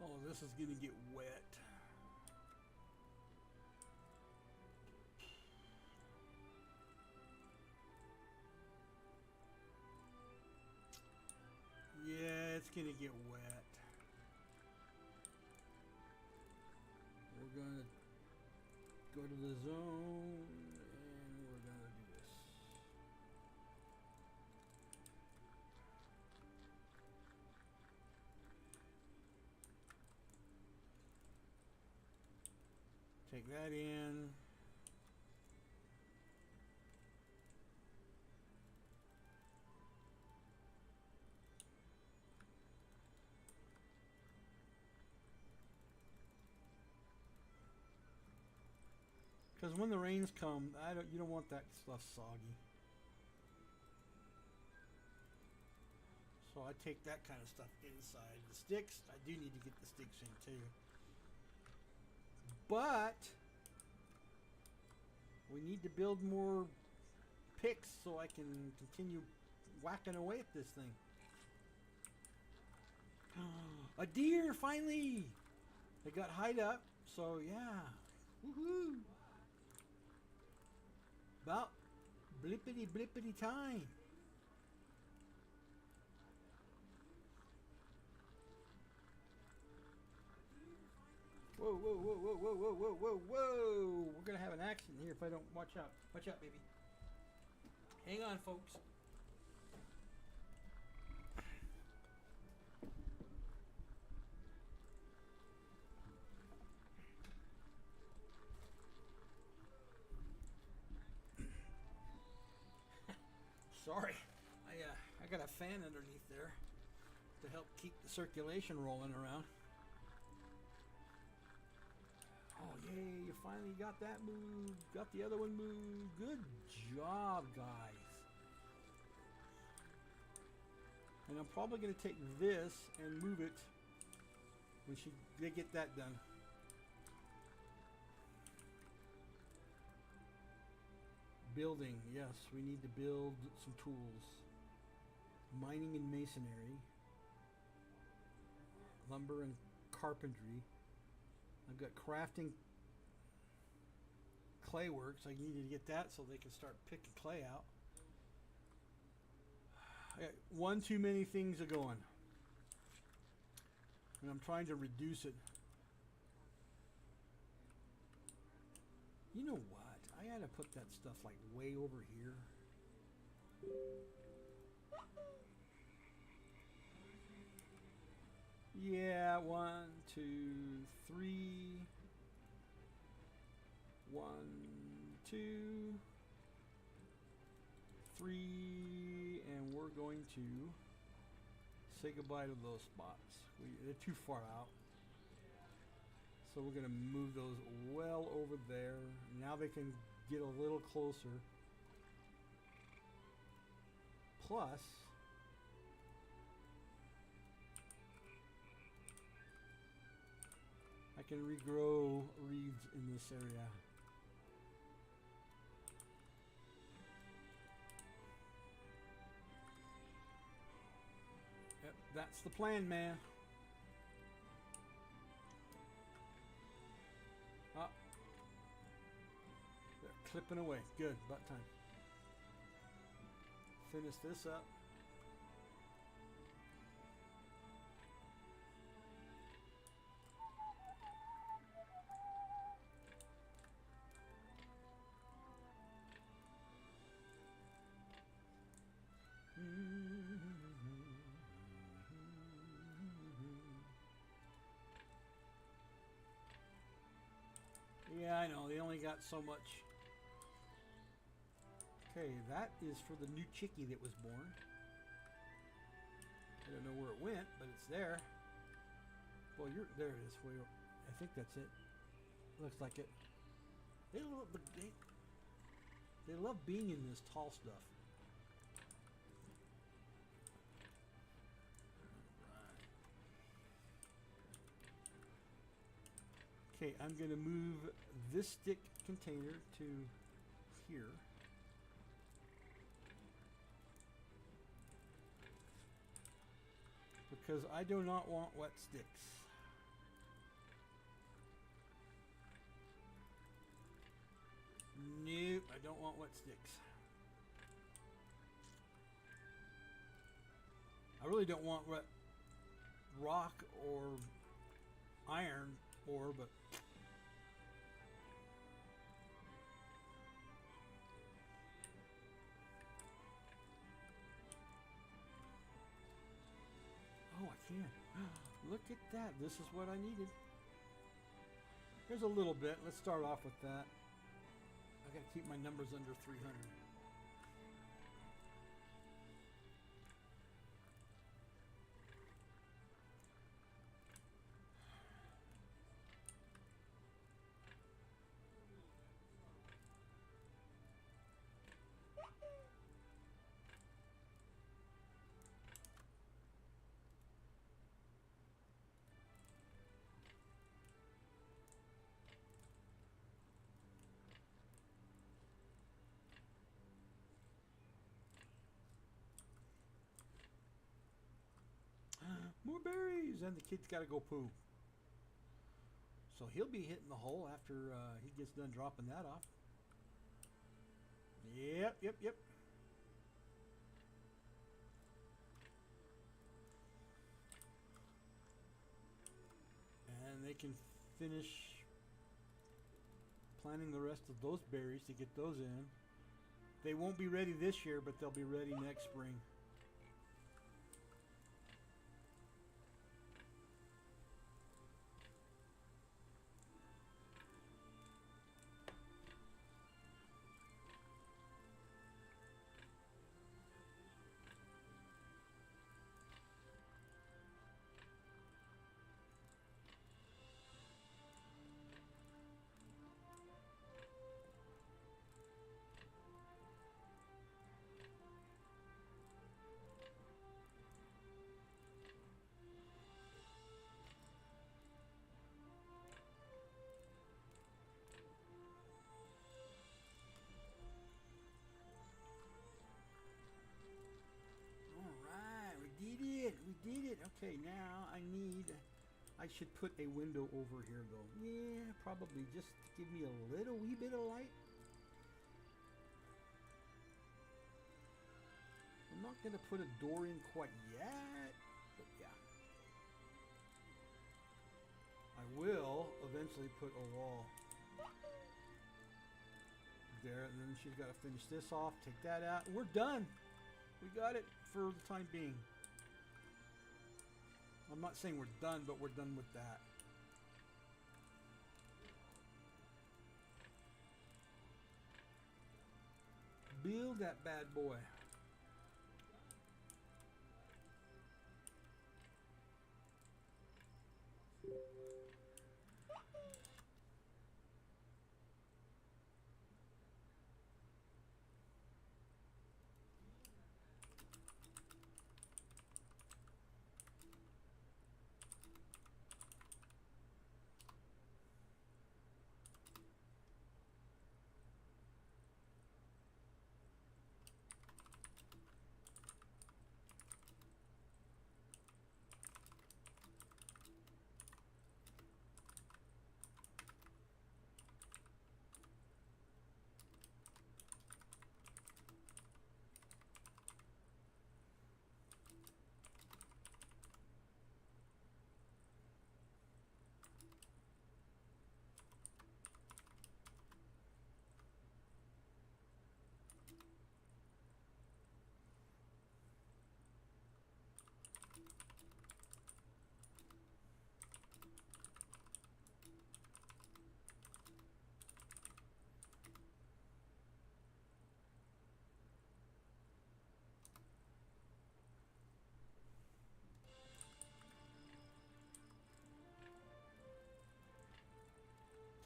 Oh, this is gonna get wet. Yeah, it's gonna get wet. We're gonna go to the zone and we're gonna do this. Take that in. Because when the rains come, you don't want that stuff soggy. So I take that kind of stuff inside. The sticks, I do need to get the sticks in too. But we need to build more picks so I can continue whacking away at this thing. A deer, finally! They got hide up, so yeah. Woohoo! About blippity blippity time. Whoa, whoa, whoa, whoa, whoa, whoa, whoa, whoa, whoa! We're gonna have an accident here if I don't watch out. Watch out, baby. Hang on, folks. Sorry, I got a fan underneath there to help keep the circulation rolling around. Oh yay, you finally got that moved, got the other one moved. Good job, guys. And I'm probably going to take this and move it when they get that done. Building, yes, we need to build some tools. Mining and masonry. Lumber and carpentry. I've got crafting clay works. I need to get that so they can start picking clay out. I got one too many things are going. And I'm trying to reduce it. You know what? I gotta put that stuff like way over here. Yeah, 1, 2, 3. 1, 2, 3, and we're going to say goodbye to those spots. They're too far out. So we're going to move those well over there. Now they can get a little closer. Plus, I can regrow reeds in this area. Yep, that's the plan, man. Ah, they're clipping away. Good, about time. Finish this up. Yeah, I know. They only got so much. Okay, that is for the new chickie that was born. I don't know where it went, but it's there. Well, there it is. I think that's it. Looks like it. They love being in this tall stuff. Okay, I'm going to move this stick container to here. Because I do not want wet sticks. Nope, I don't want wet sticks. I really don't want wet rock or iron ore, but oh, I can. Look at that. This is what I needed. Here's a little bit. Let's start off with that. I gotta keep my numbers under 300. More berries! And the kid's got to go poo. So he'll be hitting the hole after he gets done dropping that off. Yep. And they can finish planting the rest of those berries to get those in. They won't be ready this year, but they'll be ready next spring. We did it. Okay, now I should put a window over here though. Yeah, probably just to give me a wee bit of light. I'm not going to put a door in quite yet, but yeah. I will eventually put a wall there, and then she's got to finish this off, take that out. We're done. We got it for the time being. I'm not saying we're done, but we're done with that. Build that bad boy.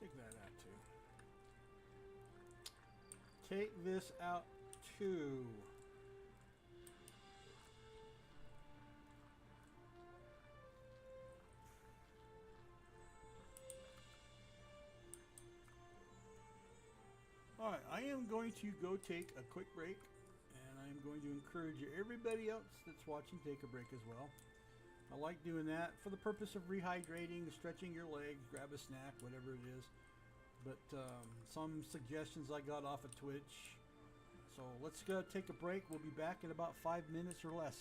Take that out too. Take this out too. Alright, I am going to go take a quick break, and I am going to encourage everybody else that's watching take a break as well. I like doing that for the purpose of rehydrating, stretching your legs, grab a snack, whatever it is. but some suggestions I got off of Twitch. So let's go take a break. We'll be back in about 5 minutes or less. Take a break. We'll be back in about 5 minutes or less.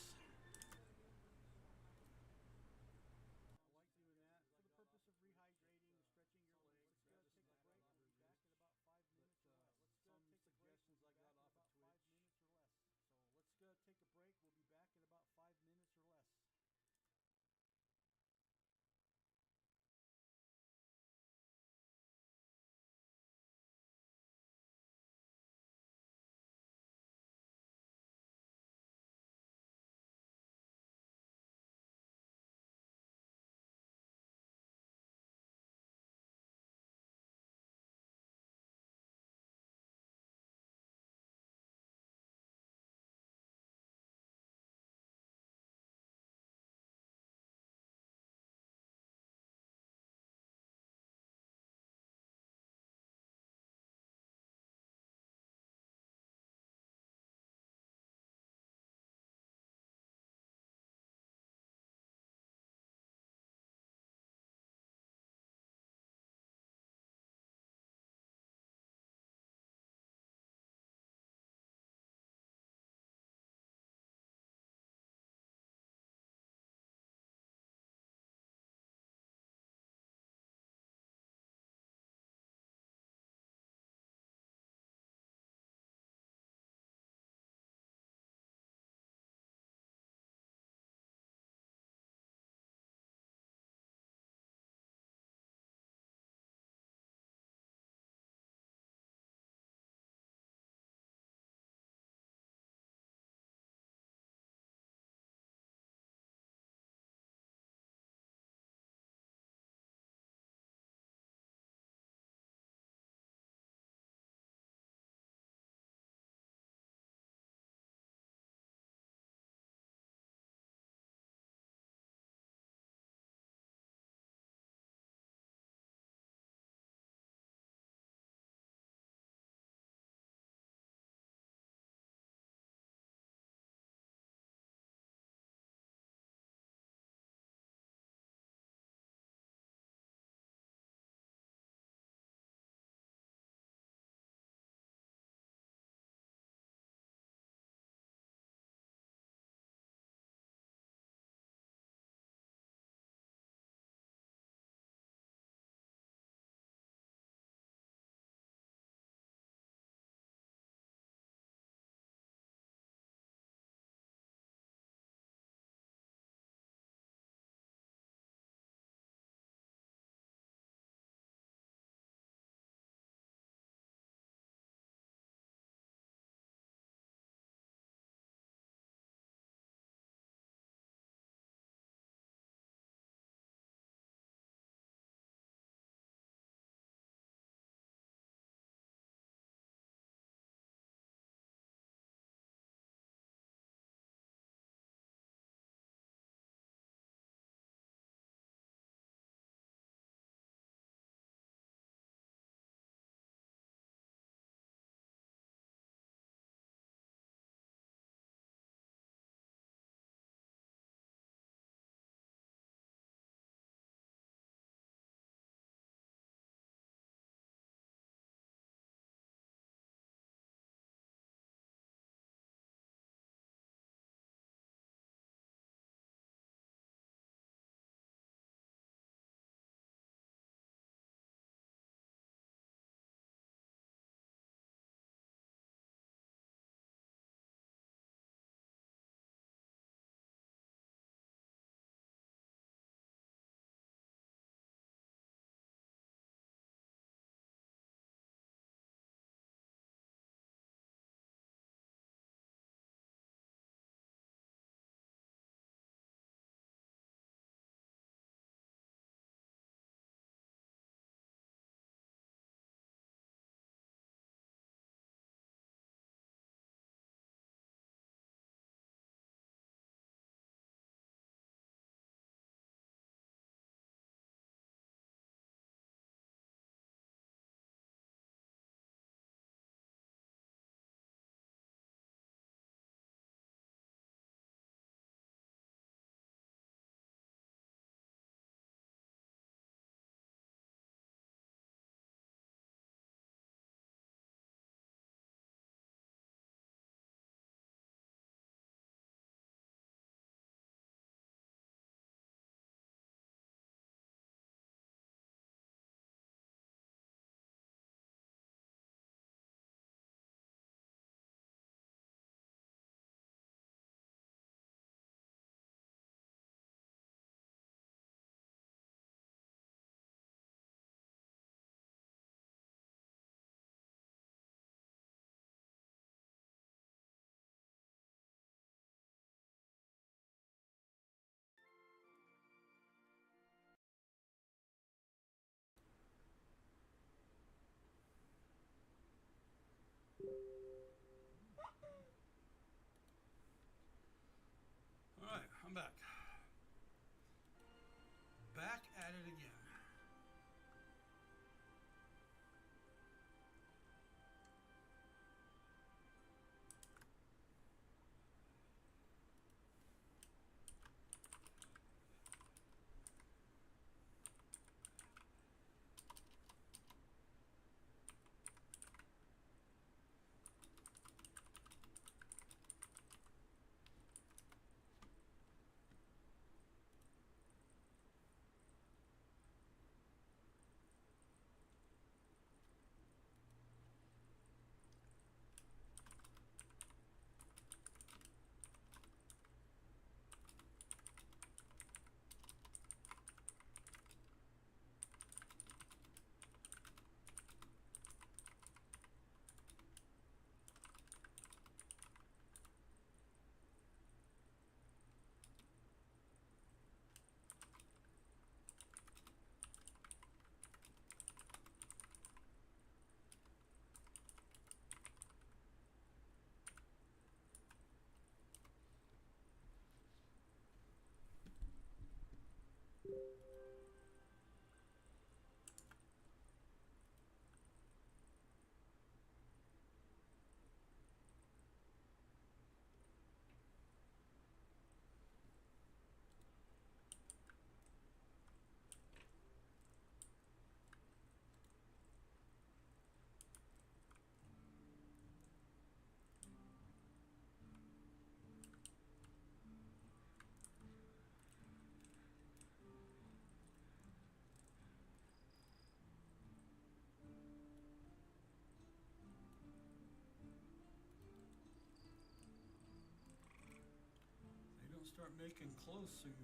start making clothes soon.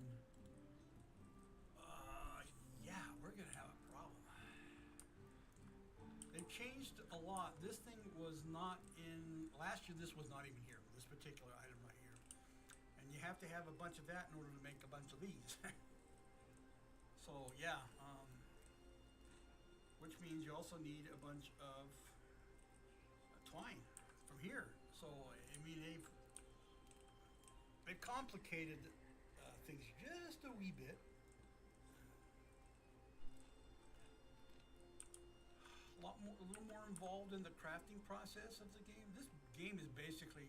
Yeah, we're gonna have a problem. They've changed a lot. This thing was not in last year. This was not even here. This particular item right here, and you have to have a bunch of that in order to make a bunch of these. So yeah, which means you also need a bunch of twine from here. So I mean they've complicated things just a wee bit. A little more involved in the crafting process of the game. This game is basically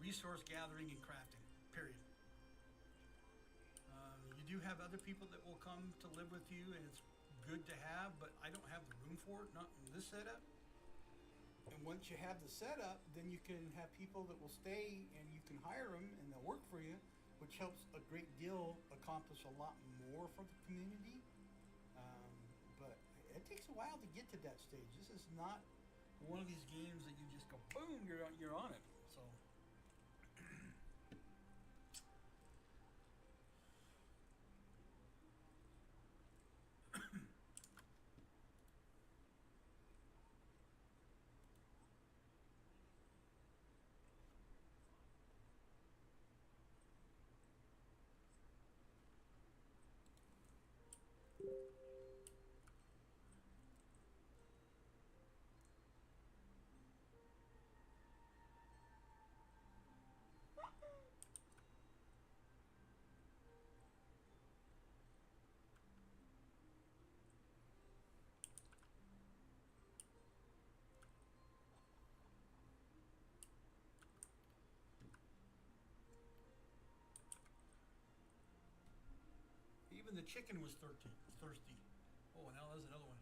resource gathering and crafting. Period. You do have other people that will come to live with you, and it's good to have, but I don't have the room for it, not in this setup. And once you have the setup, then you can have people that will stay, and you can hire them, and they'll work for you, which helps a great deal accomplish a lot more for the community. But it takes a while to get to that stage. This is not one of these games that you just go boom, you're on it. So even the chicken was thirsty. Oh, now there's another one.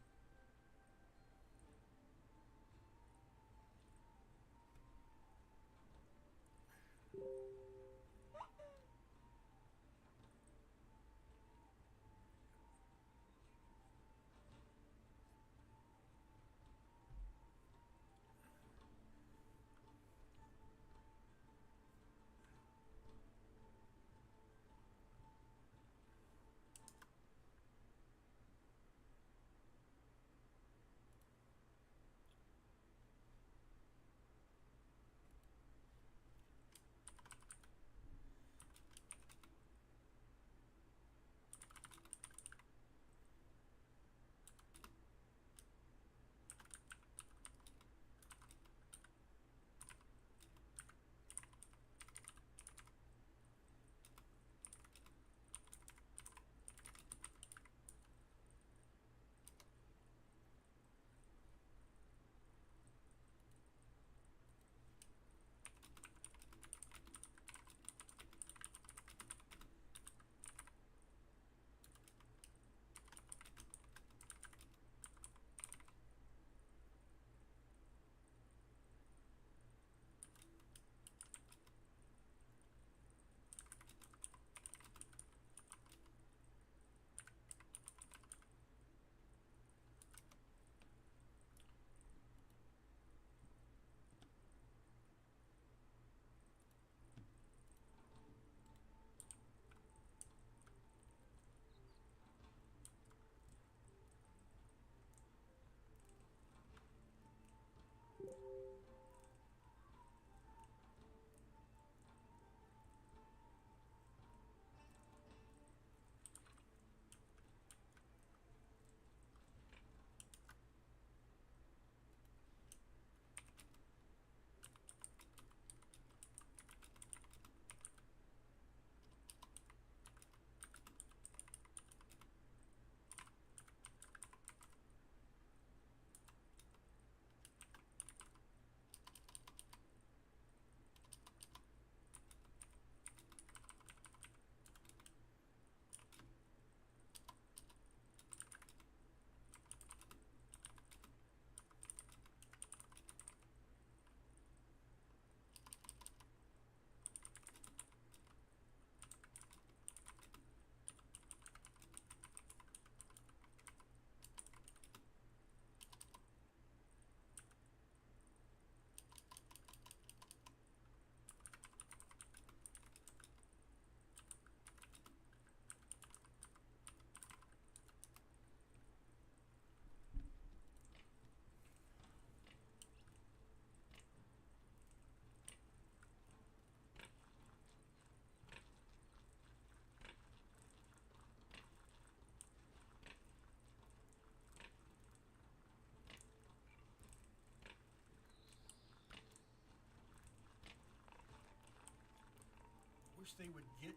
wish they would get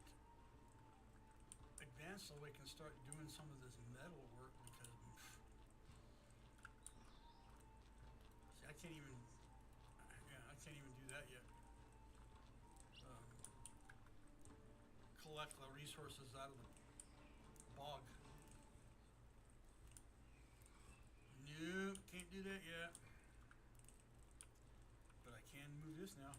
advanced so we can start doing some of this metal work because see, I can't even do that yet. Collect the resources out of the bog. Nope, can't do that yet. But I can move this now.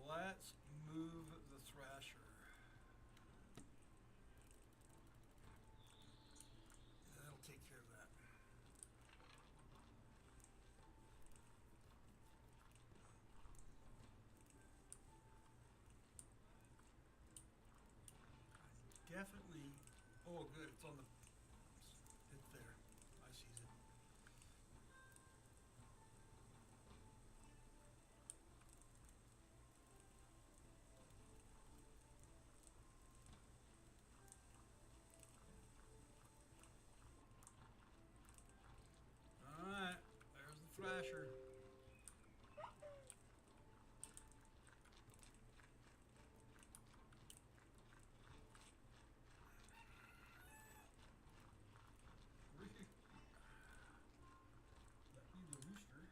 Let's move the thrasher. That'll take care of that. Definitely. Oh, good. It's on the. It's there. I sees it. All right. There's the thrasher. That needs a rooster.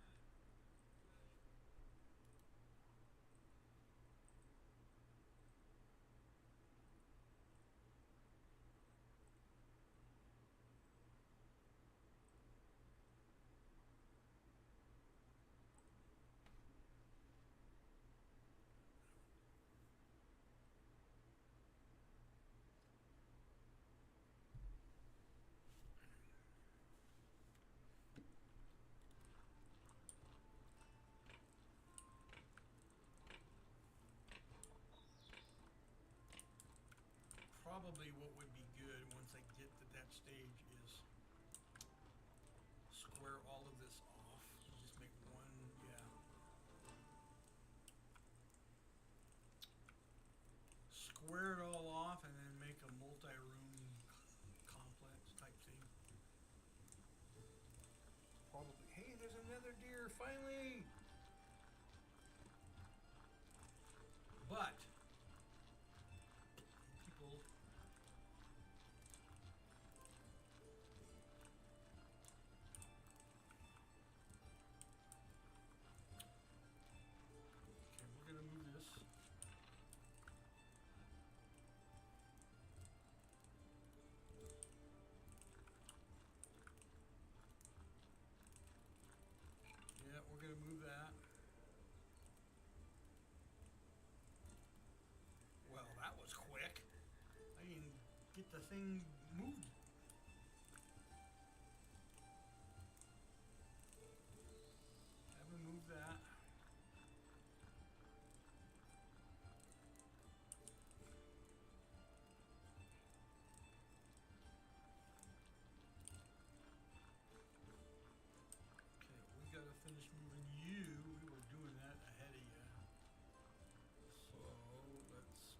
Probably what would be good once I get to that stage is square all of this off and just make one, yeah. Square it all off and then make a multi-room complex type thing. Probably, hey, there's another deer, finally! But people okay, we're gonna move this. Yeah, we're gonna move that. Well, that was quick. I didn't get the thing moved. Haven't moved that. Okay, we gotta finish moving you. We were doing that ahead of you. So let's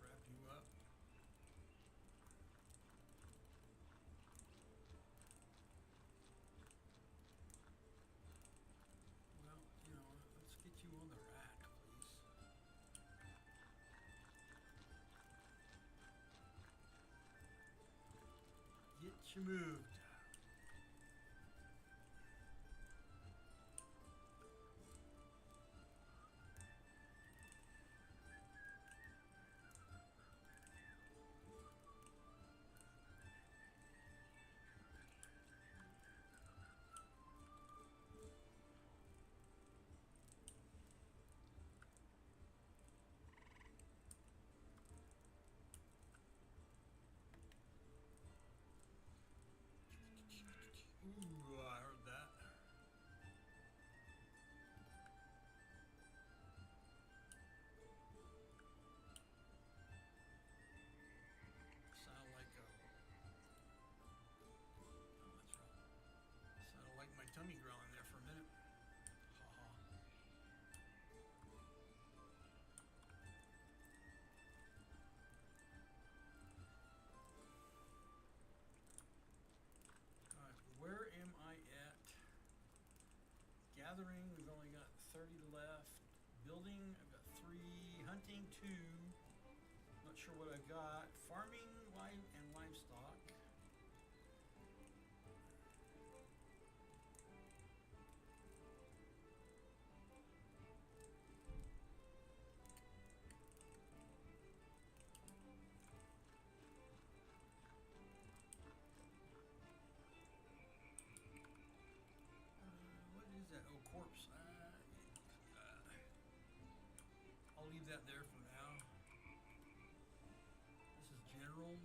wrap you up. Well, you know, let's get you on the rack, please. Get you moved. gathering, we've only got 30 left. Building, I've got 3. Hunting, 2. Not sure what I've got. Farming, and livestock. What is that? Oh, corpse. I'll leave that there for now. This is general.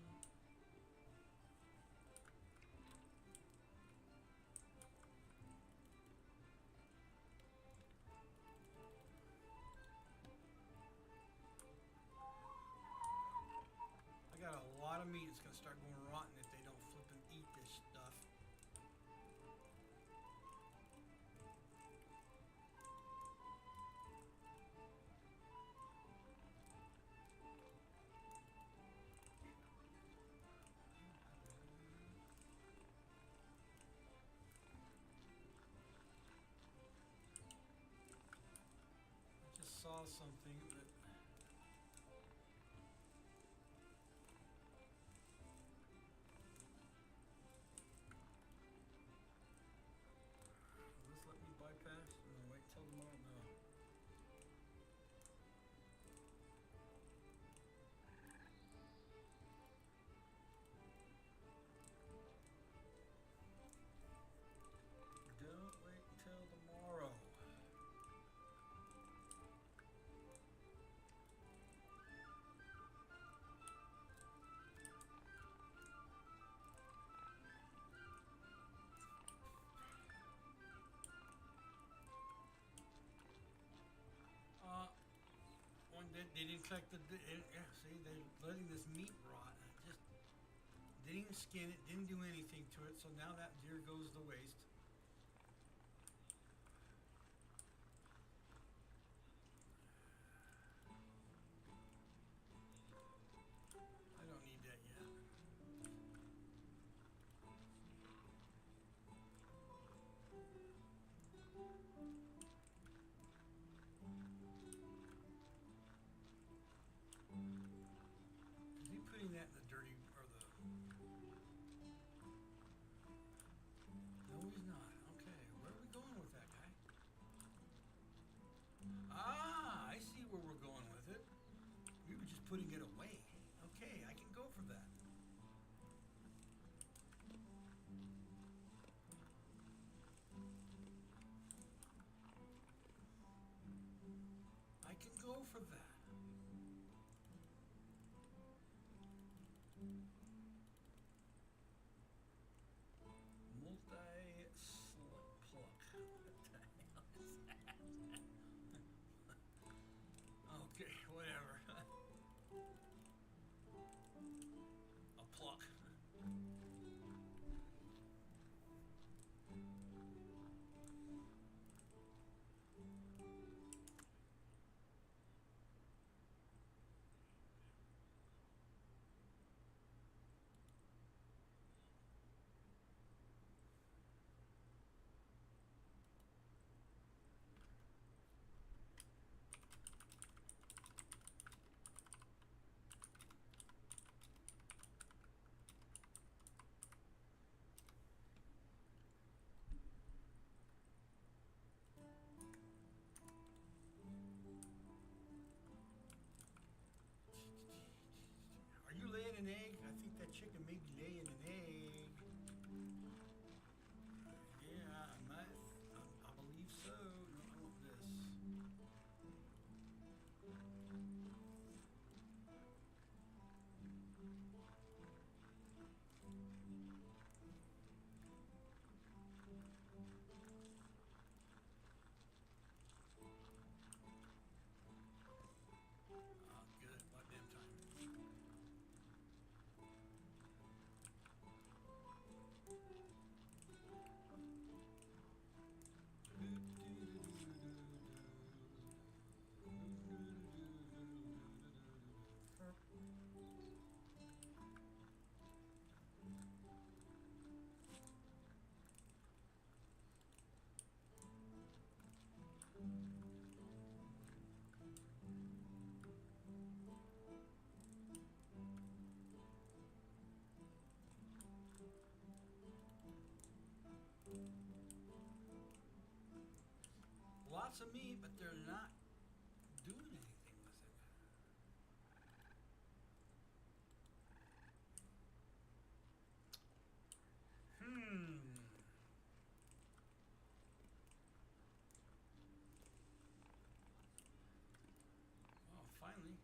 I got a lot of meat that's gonna start going rotten if they don't flip and eat this stuff. I just saw something that will this let me bypass? No, wait till tomorrow. No. Don't wait until tomorrow. When they didn't collect see, they're letting this meat rot. Just didn't skin it, didn't do anything to it, so now that deer goes to waste. I don't need that yet. Is he putting that in the dirty or the? No, he's not. Okay, where are we going with that guy? Ah, I see where we're going with it. We were just putting it away. Okay, I can go for that. I can go for that. Multi-pluck. What the hell is that? Okay, whatever. A pluck. lots of meat, but they're not doing anything with it. Oh, finally.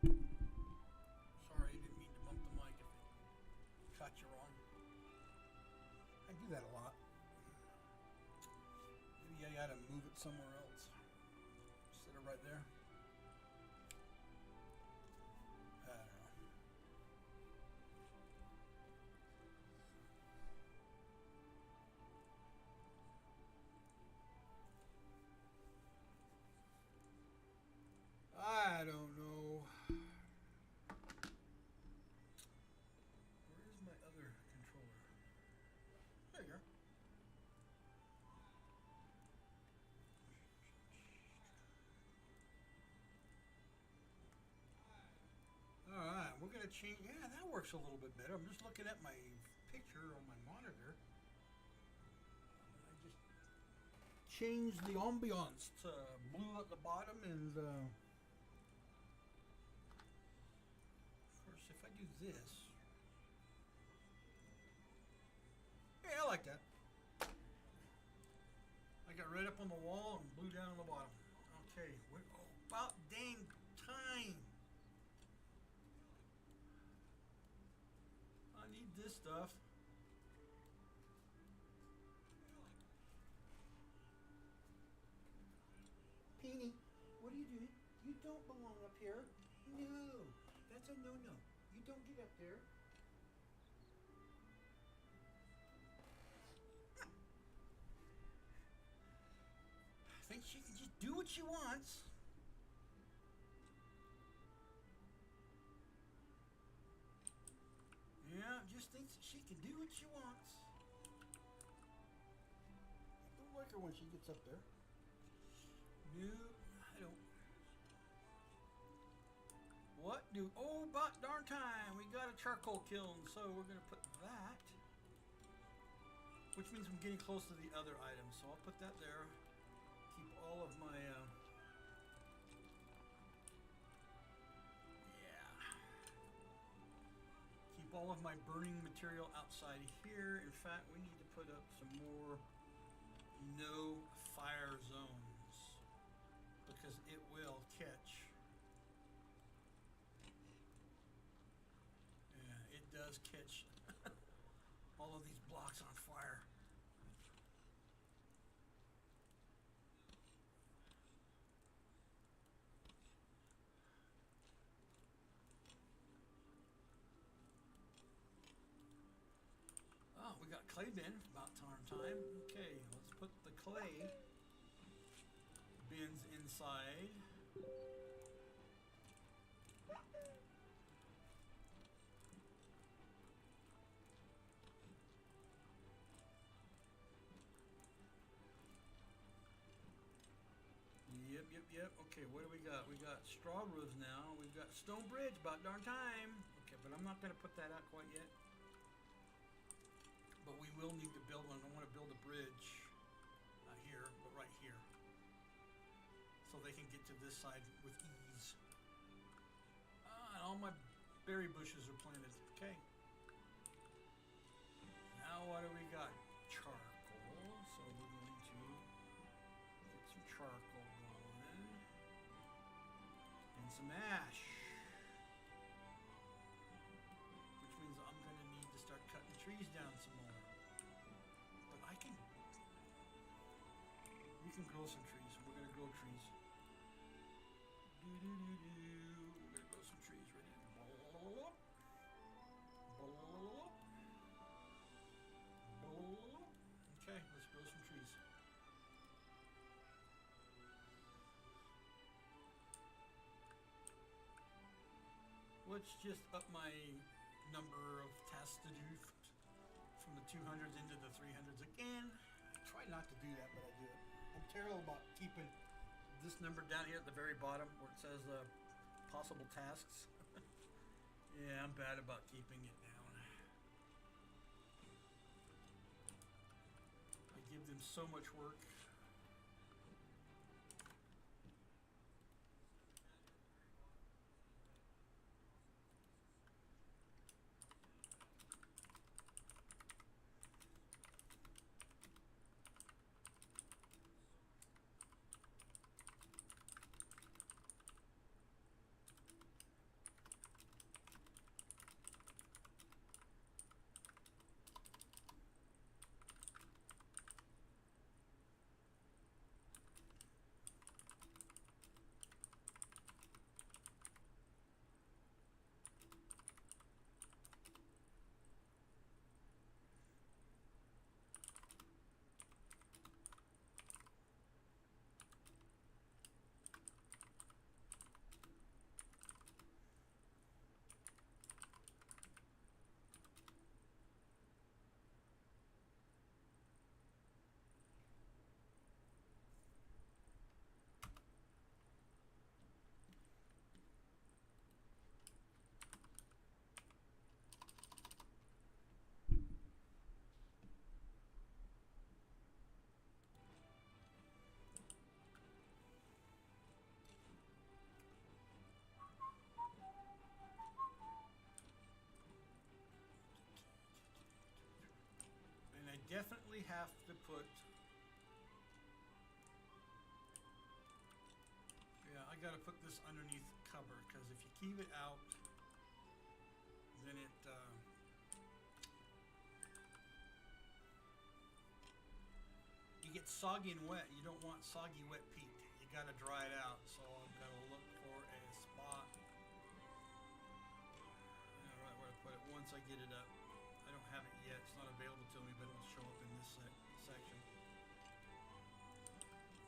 Sorry, didn't mean to bump the mic if it caught you wrong. I do that a lot. Maybe I gotta move it somewhere else. Set it right there. I don't know. I don't know. Where's my other controller? There you go. Alright, we're gonna change. Yeah, that works a little bit better. I'm just looking at my picture on my monitor. I just changed the ambiance to blue at the bottom and of course if I do this. Yeah, I like that. I got red up on the wall and blue down on the bottom. Okay, oh, about dang time. I need this stuff. Peony, what are you doing? You don't belong up here. No, that's a no-no. You don't get up there. I think she can just do what she wants. Yeah, just thinks that she can do what she wants. I don't like her when she gets up there. No, I don't. What do? Oh, about darn time. We got a charcoal kiln, so we're going to put that. Which means I'm getting close to the other items, so I'll put that there. Keep all of my... Keep all of my burning material outside here. In fact, we need to put up some more no fire zones because it will catch. Yeah, it does catch all of these blocks on fire. Oh, we got clay bin. About time. Okay, let's put the clay bins inside. Yep. Okay, what do we got? We got straw roofs now. We've got stone bridge. About darn time. Okay, but I'm not going to put that out quite yet. But we will need to build one. I want to build a bridge. Not here, but right here. So they can get to this side with ease. And all my berry bushes are planted. Okay. Now what do we got? Charcoal. So we're going to get some charcoal going. And some ash. Which means I'm going to need to start cutting trees down some more. But we can grow some trees. We're going to grow grow trees. We're gonna grow some trees right here. Okay, let's grow some trees. Let's just up my number of tasks to do from the 200s into the 300s again. I try not to do that, but I do it. I'm terrible about keeping this number down here at the very bottom where it says possible tasks. Yeah, I'm bad about keeping it down. I give them so much work. And I definitely have to put, yeah, I gotta put this underneath cover, because if you keep it out, then it gets soggy and wet. You don't want soggy, wet peat. You gotta dry it out. So I'm gonna look for a spot. I don't know where to put it. Once I get it up, I don't have it yet. It's not available to me, but it will show up in this section.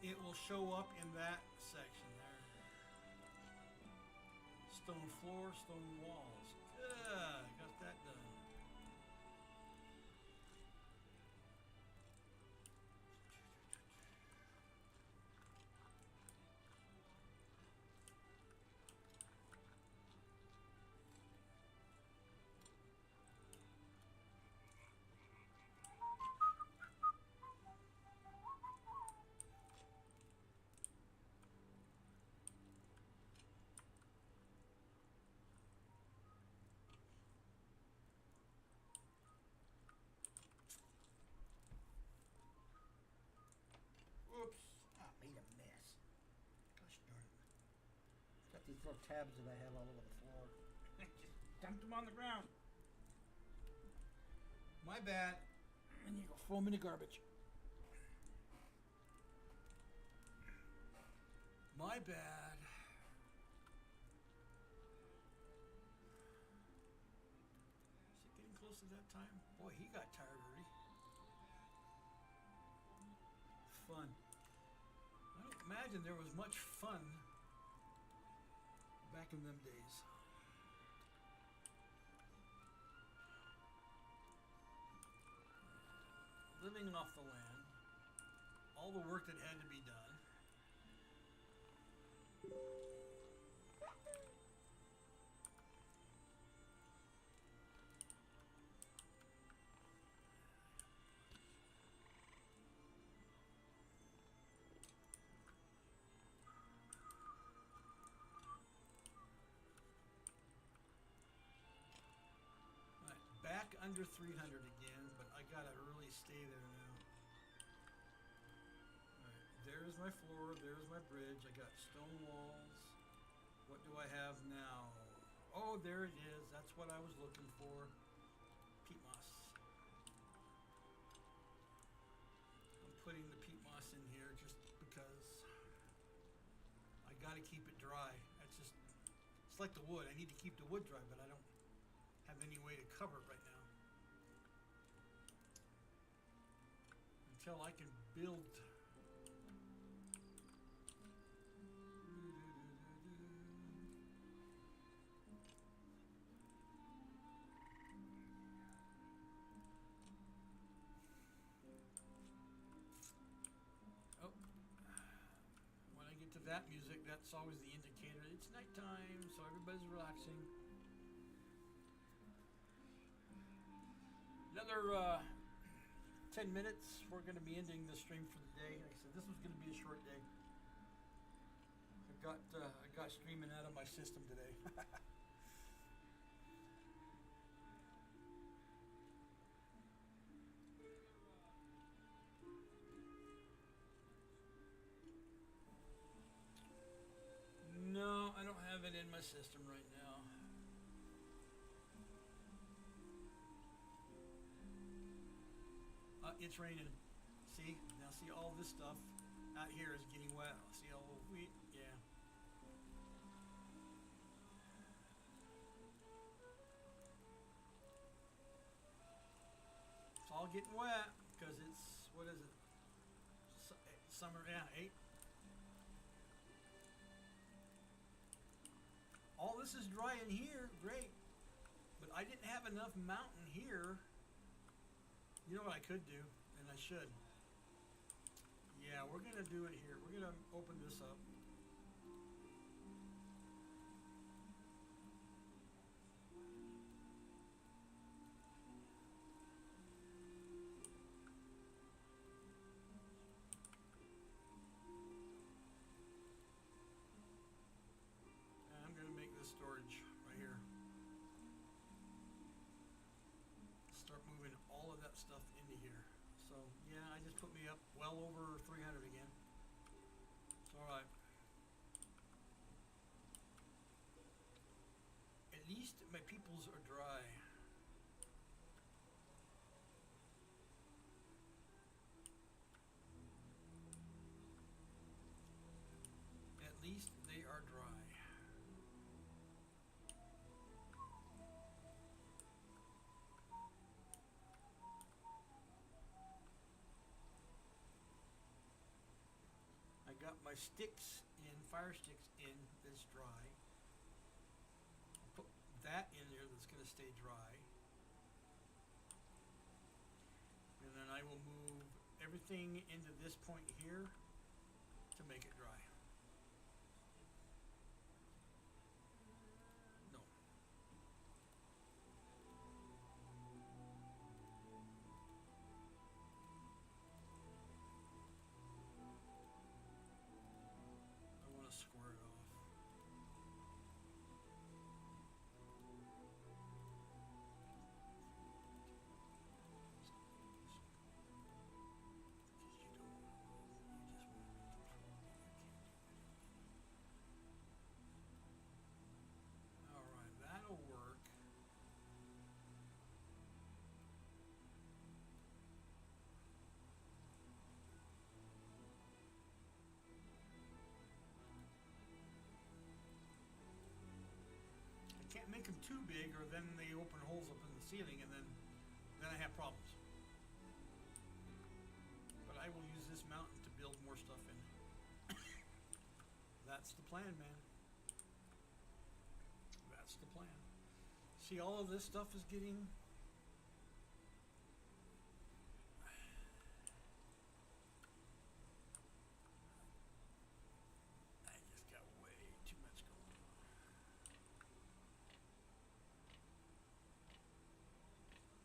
It will show up in that section there. Stone floor, stone walls. Good, got that done. Oops, I made a mess. Gosh darn it. Got these little tabs that I have all over the floor. Just dumped them on the ground. My bad. And you go throw them in the garbage. My bad. Is it getting close to that time? Boy, he got tired early. Fun. I don't imagine there was much fun back in them days. Living off the land, all the work that had to be done. Back under 300 again, but I gotta really stay there now. Alright, there's my floor, there's my bridge, I got stone walls. What do I have now? Oh, there it is, that's what I was looking for. Peat moss. I'm putting the peat moss in here just because got to keep it dry. It's like the wood. I need to keep the wood dry, but I don't have any way to cover it right now. Until I can build. Oh, when I get to that music, that's always the indicator. It's nighttime, so everybody's relaxing. Another 10 minutes, we're going to be ending the stream for the day. Like I said, this was going to be a short day. I got streaming out of my system today. No, I don't have it in my system right now. It's raining. See? Now see all this stuff out here is getting wet. See all the wheat? Yeah. It's all getting wet because it's, what is it? Summer, yeah, 8. All this is dry in here, great. But I didn't have enough mountain here. You know what I could do, and I should. Yeah, we're going to do it here. We're going to open this up. And I'm going to make this storage right here. Start moving all of that stuff into here. So yeah, I just put me up well over 300 again. It's all right. At least my peoples are dry. At least they are dry. I got my sticks in, fire sticks in, that's dry. I'll put that in there that's going to stay dry. And then I will move everything into this point here to make it dry. No. I want to square it off. Alright, that'll work. I can't make them too big or then they open holes up in the ceiling and then I have problems. But I will use this mountain to build more stuff in. That's the plan, man. That's the plan. See, all of this stuff is getting... I just got way too much going on.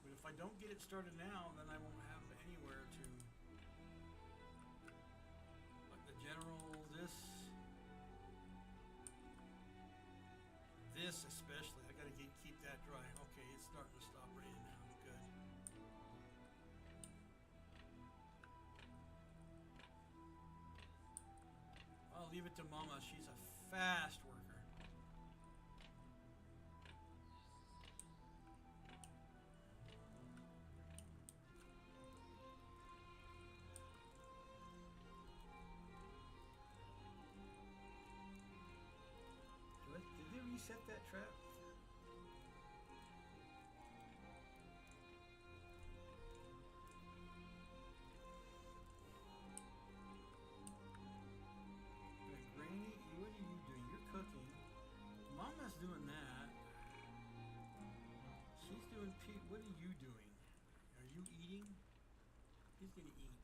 But if I don't get it started now, then I won't have anywhere to... Like the general, this especially, I gotta keep that dry. Okay, it's starting to stop raining now. Good. I'll leave it to Mama. She's a fast worker. set that trap? Granny, what are you doing? You're cooking. Mama's doing that. She's doing what are you doing? Are you eating? He's gonna eat.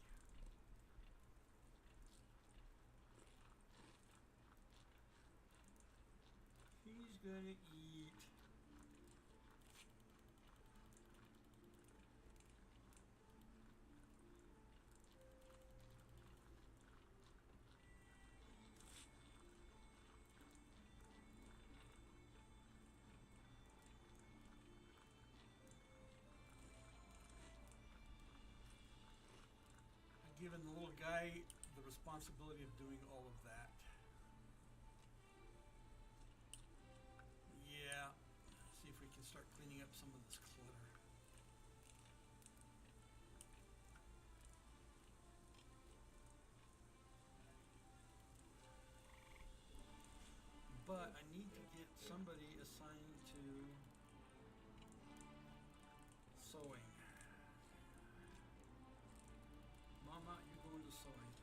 He's gonna eat. I've given the little guy the responsibility of doing all of that. Yeah. See if we can start cleaning up some of this clutter. But I need to get somebody assigned to sewing. Mama, you're going to sewing.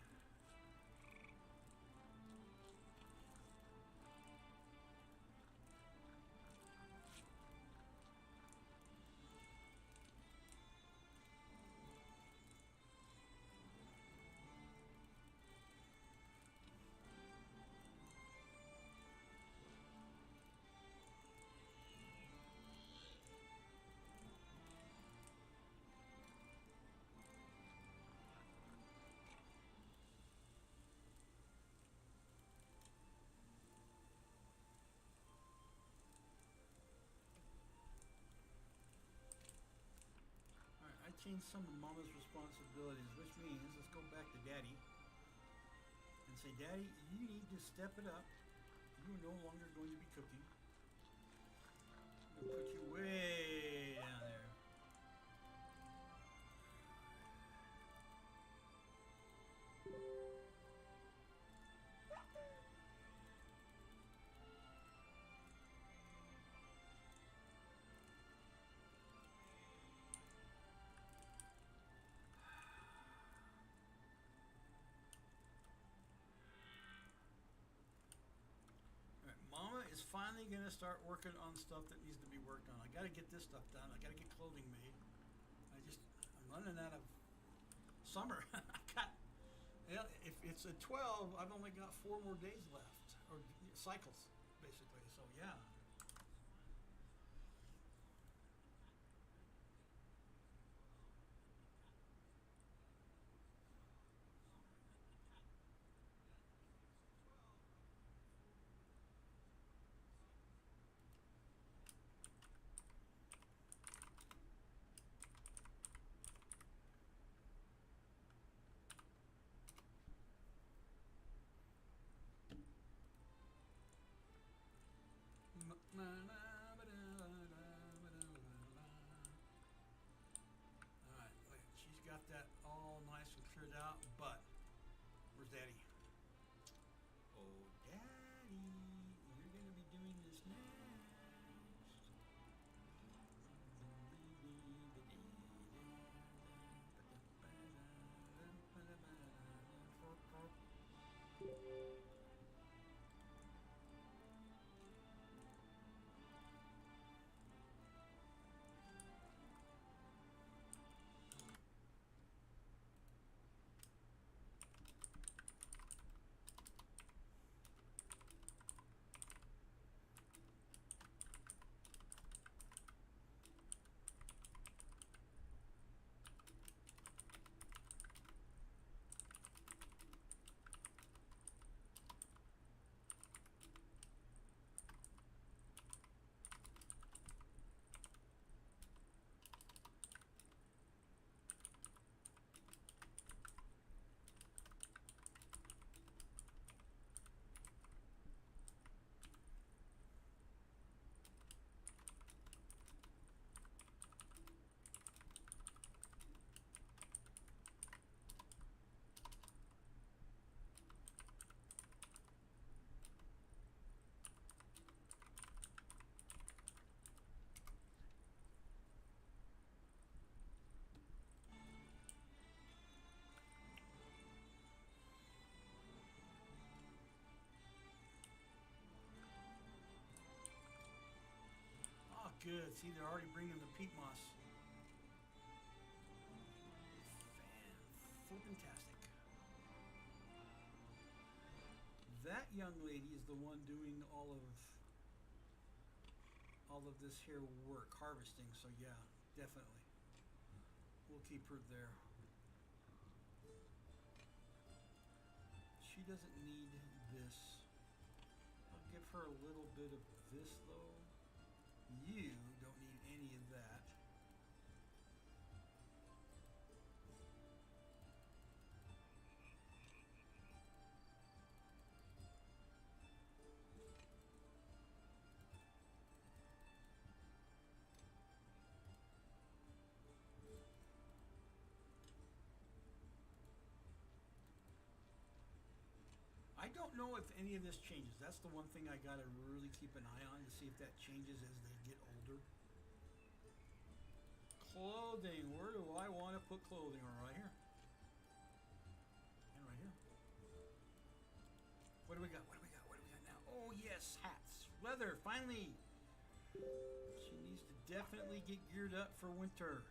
Alright, I changed some of Mama's responsibilities, which means let's go back to Daddy and say, Daddy, you need to step it up. You're no longer going to be cooking. I'm going to put you way down there. Alright, Mama is finally going to start working on stuff that needs to be worked on. I got to get this stuff done. I got to get clothing made. I'm running out of summer. If it's a 12, I've only got 4 more days left, or cycles, basically. So yeah. Alright, she's got that all nice and cleared out, but where's Daddy? Oh, Daddy, you're going to be doing this next. good. See, they're already bringing the peat moss. Fantastic. That young lady is the one doing all of this here work, harvesting. So yeah, definitely. We'll keep her there. She doesn't need this. I'll give her a little bit of this though. You don't need any of that. I don't know if any of this changes. That's the one thing I gotta really keep an eye on to see if that changes as they get older. Clothing. Where do I want to put clothing? Right here. And right here. What do we got? What do we got? What do we got now? Oh yes, hats. Leather. Finally. She needs to definitely get geared up for winter.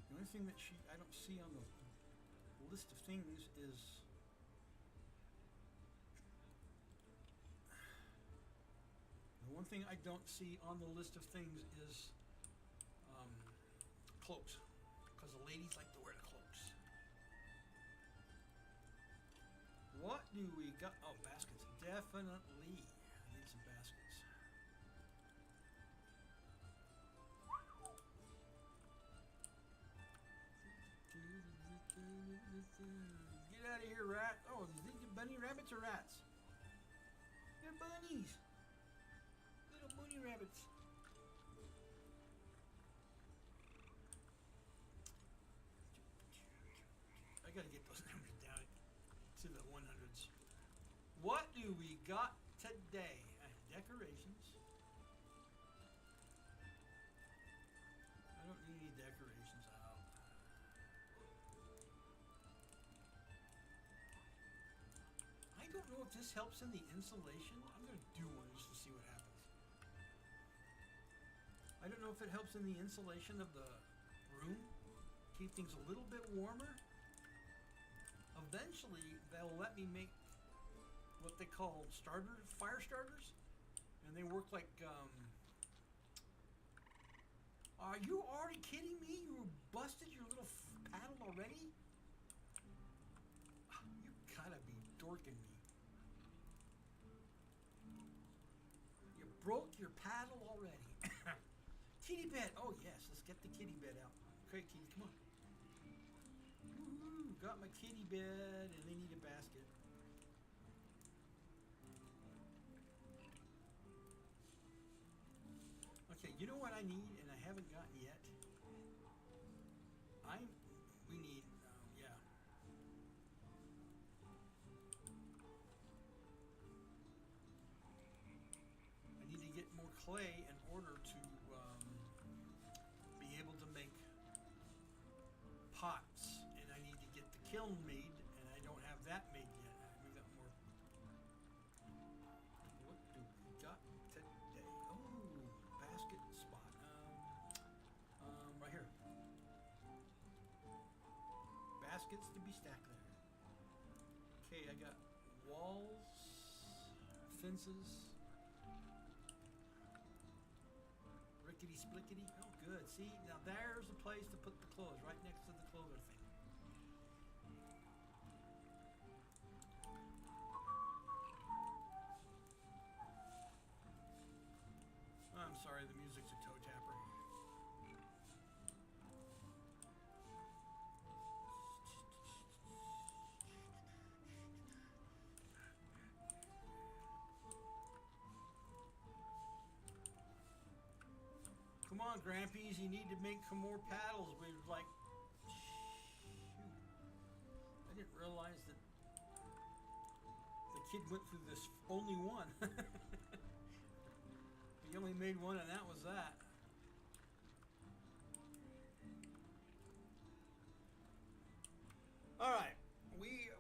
The only thing that I don't see on the list of things is the one thing I don't see on the list of things is cloaks, because the ladies like to wear the cloaks. What do we got? Oh, baskets. Definitely. I need some baskets. Get out of here, rat. Oh, is these bunny rabbits or rats? They're bunnies. Little bunny rabbits. I gotta get those numbers down to the 100s. What do we got today? Decorations. I don't need any decorations out. I don't know if this helps in the insulation. I'm going to do one just to see what happens. I don't know if it helps in the insulation of the room. Keep things a little bit warmer. Eventually, they'll let me make what they call fire starters. And they work like, are you already kidding me? You busted your little paddle already? You gotta be dorking me. You broke your paddle already. Kitty bed. Oh yes, let's get the kitty bed out. Okay, kitty, come on. Woohoo, got my kitty bed, and they need a basket. Okay, you know what I need, and I haven't gotten yet? We need, yeah. I need to get more clay in order to be able to make pots, and I need to get the kiln made, and I don't have that made yet. We got more. What do we got today? Oh, basket spot. Right here. Baskets to be stacked there. Okay, I got walls, fences. Rickety splickety. Oh, good. See, now there's a place to put the clothes, right next to the clothing thing. I'm sorry, the music's a toe tapper. Come on, Grampies, you need to make some more paddles. We was like, shoot. I didn't realize that the kid went through this only one. He only made one, and that was that. All right, we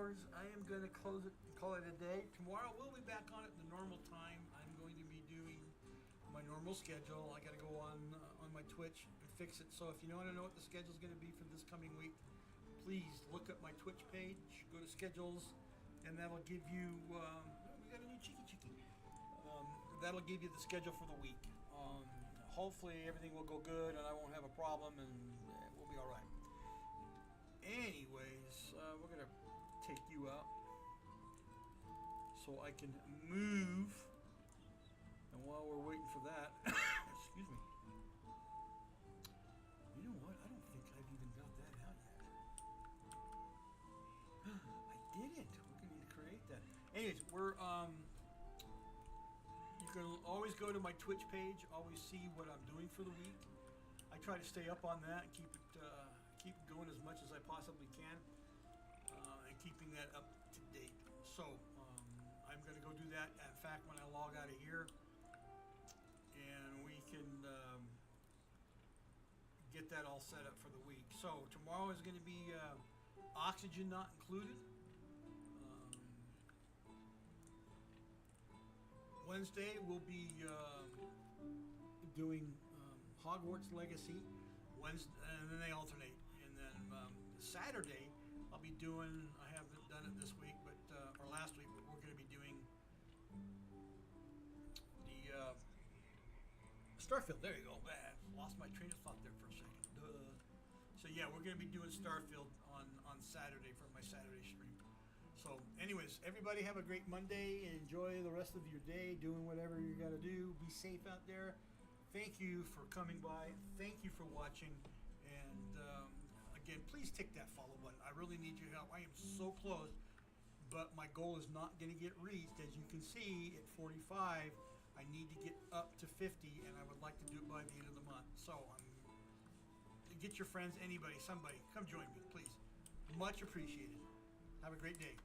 hours, I am going to close it and call it a day. Tomorrow we'll be back on at the normal time. I'm going to be doing my normal schedule. I got to go on my Twitch and fix it. So if you want to know what the schedule is going to be for this coming week, please look up my Twitch page, go to schedules, and that'll give you, we got a new cheeky. That'll give you the schedule for the week. Hopefully everything will go good and I won't have a problem and we'll be all right. Anyways, we're going to take you out so I can move. And while we're waiting for that, excuse me. You know what? I don't think I've even got that out yet. I didn't. We're going to need to create that. Anyways, you can always go to my Twitch page, always see what I'm doing for the week. I try to stay up on that and keep it going as much as I possibly can, and keeping that up to date. So I'm going to go do that. In fact, when I log out of here, and we can get that all set up for the week. So tomorrow is going to be oxygen not included. Wednesday we'll be doing Hogwarts Legacy. Wednesday, and then they alternate. And then Saturday I'll be doing. I haven't done it this week, but or last week, but we're going to be doing the Starfield. There you go. Lost my train of thought there for a second. Duh. So yeah, we're going to be doing Starfield on Saturday for my Saturday stream. So anyways, everybody have a great Monday. Enjoy the rest of your day doing whatever you got to do. Be safe out there. Thank you for coming by. Thank you for watching. And again, please tick that follow button. I really need your help. I am so close, but my goal is not going to get reached. As you can see, at 45, I need to get up to 50, and I would like to do it by the end of the month. So get your friends, anybody, somebody, come join me, please. Much appreciated. Have a great day.